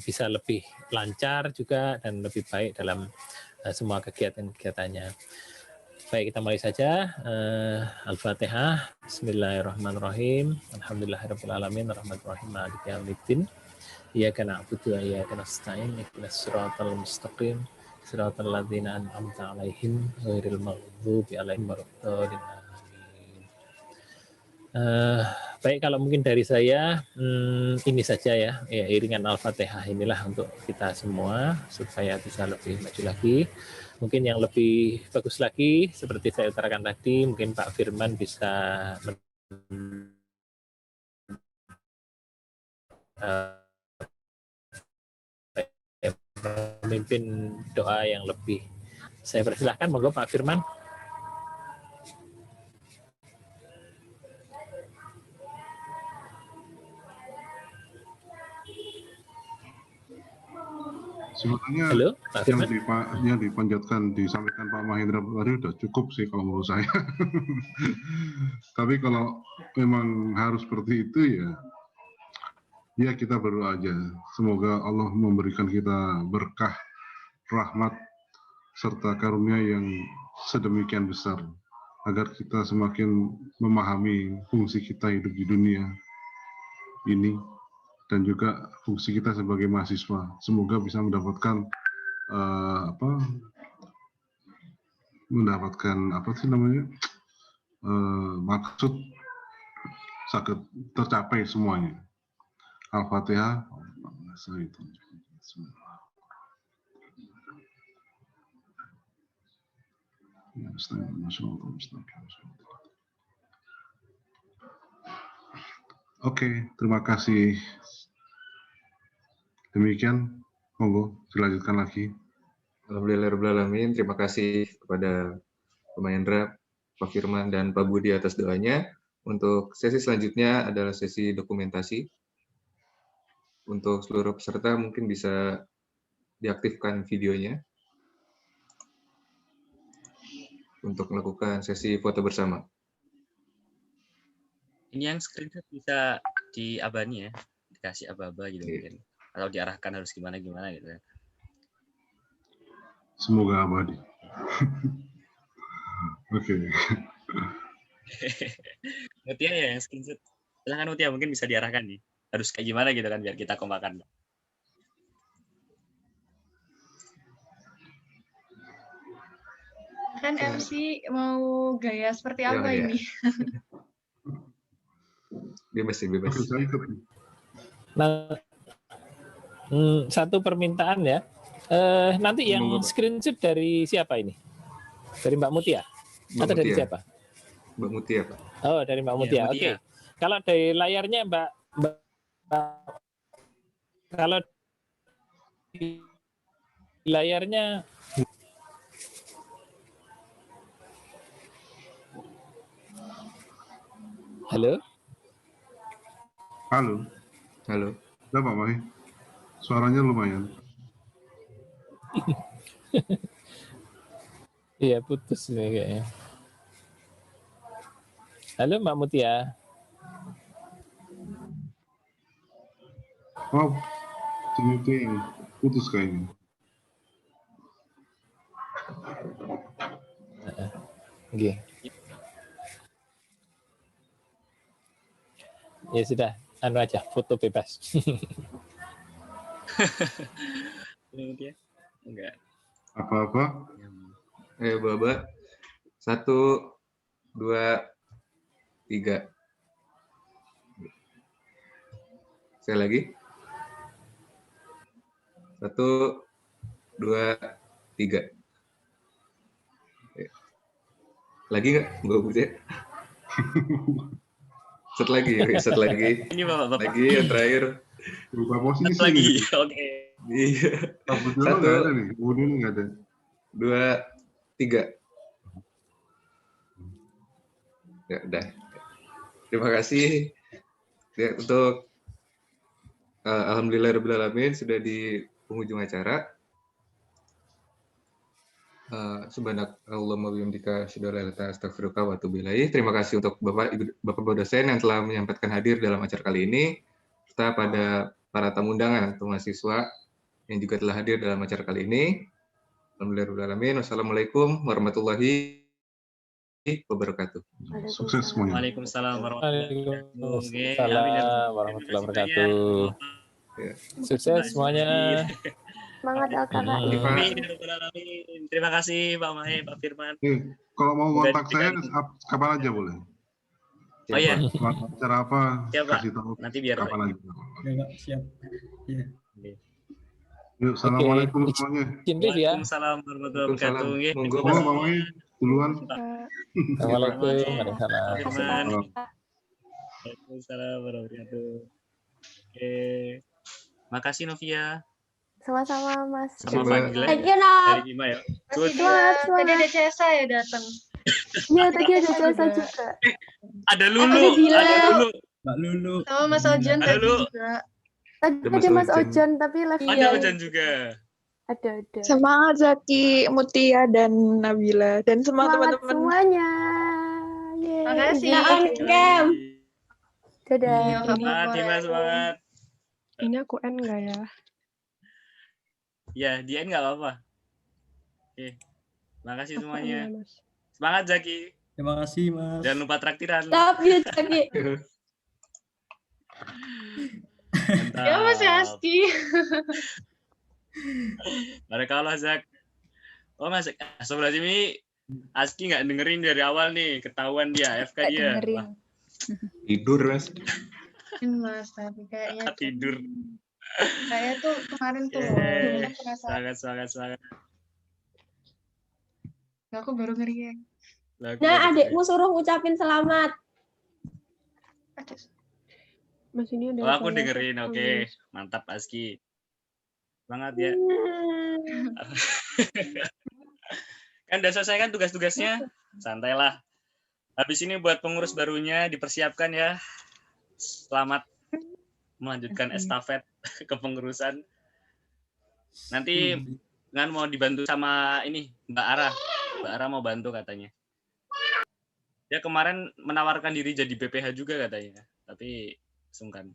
bisa lebih lancar juga dan lebih baik dalam semua kegiatan-kegiatannya. Baik, kita mulai saja. Al-Fatihah. Bismillahirrahmanirrahim. Alhamdulillahirabbil alamin, arrahmanirrahim, maliki yaumiddin. Iyyaka na'budu wa iyyaka nasta'in. Ihdinas siratal mustaqim. Siratal ladzina an'amta 'alaihim ghairil maghdubi 'alaihim waladdallin. Baik, kalau mungkin dari saya ini saja ya iringan Al-Fatihah inilah untuk kita semua supaya bisa lebih maju lagi. Mungkin yang lebih bagus lagi seperti saya utarakan tadi, mungkin Pak Firman bisa memimpin doa yang lebih. Saya persilahkan, monggo Pak Firman. Sebetulnya Halo, Pak Firman. yang dipanjatkan disampaikan Pak Mahendra tadi sudah cukup sih kalau menurut saya. Tapi kalau memang harus seperti itu ya kita berdoa aja. Semoga Allah memberikan kita berkah, rahmat, serta karunia yang sedemikian besar agar kita semakin memahami fungsi kita hidup di dunia ini, dan juga fungsi kita sebagai mahasiswa. Semoga bisa mendapatkan maksud sakit tercapai semuanya. Al-Fatihah. Oke, terima kasih. Demikian, monggo dilanjutkan lagi. Alhamdulillahirrahmanirrahim. Terima kasih kepada Pak Mahendra, Pak Firman, dan Pak Budi atas doanya. Untuk sesi selanjutnya adalah sesi dokumentasi. Untuk seluruh peserta mungkin bisa diaktifkan videonya untuk melakukan sesi foto bersama. Ini yang screenshot bisa diabani ya, dikasih aba-aba gitu mungkin, atau diarahkan harus gimana gitu ya. Semoga abadi. Oke. Mutia ya yang screenshot. Silahkan Mutia, mungkin bisa diarahkan nih. Harus kayak gimana gitu kan biar kita kompakan. Kan MC mau gaya seperti apa ini? Bebas. Nah, satu permintaan ya. Nanti yang screenshot dari siapa ini? Dari Mbak Mutia? Atau dari siapa? Mbak Mutia, Pak. Oh, dari Mbak Mutia. Ya, Oke. Kalau dari layarnya Mbak kalau di layarnya Halo? Halo. Ya Pak Mahi. Suaranya lumayan. Iya, putus nih kayaknya. Halo Mbak Mutia. Oh, Mutia yang putus kayaknya. Nggih. Ya sudah, anu aja, foto bebas. Ini dia. Enggak. Apa-apa? Ayo Bapak. 1, 2, 3. Sekali lagi. 1, 2, 3. Lagi nggak? Nggak punya. Satu lagi. Ini Bapak. Lagi yang terakhir. Lupa posisi Lagi. nih. Oke. Iya. Kabutnya 1, nggak ada nih. Kemudian nggak ada. 2, 3. Ya udah. Terima kasih ya, untuk alhamdulillahirobbilalamin sudah di penghujung acara. Subhanakallahumma wa bihamdika asyhadu an la ilaha illa anta astaghfiruka wa atubu ilaik. Terima kasih untuk Bapak dosen yang telah menyampaikan hadir dalam acara kali ini, serta pada para tamu undangan atau mahasiswa yang juga telah hadir dalam acara kali ini. Alhamdulillahirobbilalamin. Wassalamualaikum warahmatullahi wabarakatuh. Sukses semuanya. Waalaikumsalam warahmatullahi Waalaikumsalam warahmatullahi wabarakatuh. Sukses semuanya. Semangat LKKI. Terima kasih Pak Mahe, Pak Firman. Kalau mau kontak saya kapan aja boleh. Oh iya. Acara apa? Siap, Pak. Kasih tahu. Nanti biar kapan aja. Ya, Pak, siap. Ya. Yuk, assalamualaikum semuanya. Waalaikumsalam warahmatullahi wabarakatuh. Monggo Pak Mahe duluan. Assalamualaikum warahmatullahi wabarakatuh. Waalaikumsalam warahmatullahi wabarakatuh. Oke. Makasih Novia. Sama-sama Mas. Sama Fadila. Thank you, Nok. Dari Bima ya. Tadi ada Cesa ya datang. Iya, tadi ada Cesa juga. Ada Lulu. Mbak Lulu. Sama Mas Ojan tadi juga. Tadi ada Mas Ojan, tapi live. Ada Ojan juga. Ada. Semangat Zaki, Mutia, dan Nabila. Dan semua Semangat teman-teman. semuanya. Yeay. Makasih. Dadah. Semangat, Dimas, semangat. Ini aku N nggak ya? Ya, di N nggak apa-apa. Oke. Makasih semuanya. Mas. Semangat Zaki. Terima kasih Mas. Jangan lupa traktiran. Love you Zaki. Ya Mas Aski. Barakallah Zak. Oh Mas, sebelah sini Aski nggak dengerin dari awal nih, ketahuan dia, AFK dia. Wah, Tidur Mas. Mas, tapi kayaknya tidur. saya tuh kemarin tuh Semangat. Aku baru ngeriak. Nah, adikmu suruh ngucapin selamat. Mas ini ada. Oh, aku dengerin. Oke. Mantap Aski. Semangat ya. Kan udah selesai kan tugas-tugasnya? Santailah. Habis ini buat pengurus barunya dipersiapkan ya. Selamat melanjutkan estafet kepengurusan. Nanti kan mau dibantu sama ini Mbak Ara. Mbak Ara mau bantu katanya. Dia kemarin menawarkan diri jadi BPH juga katanya, tapi sungkan.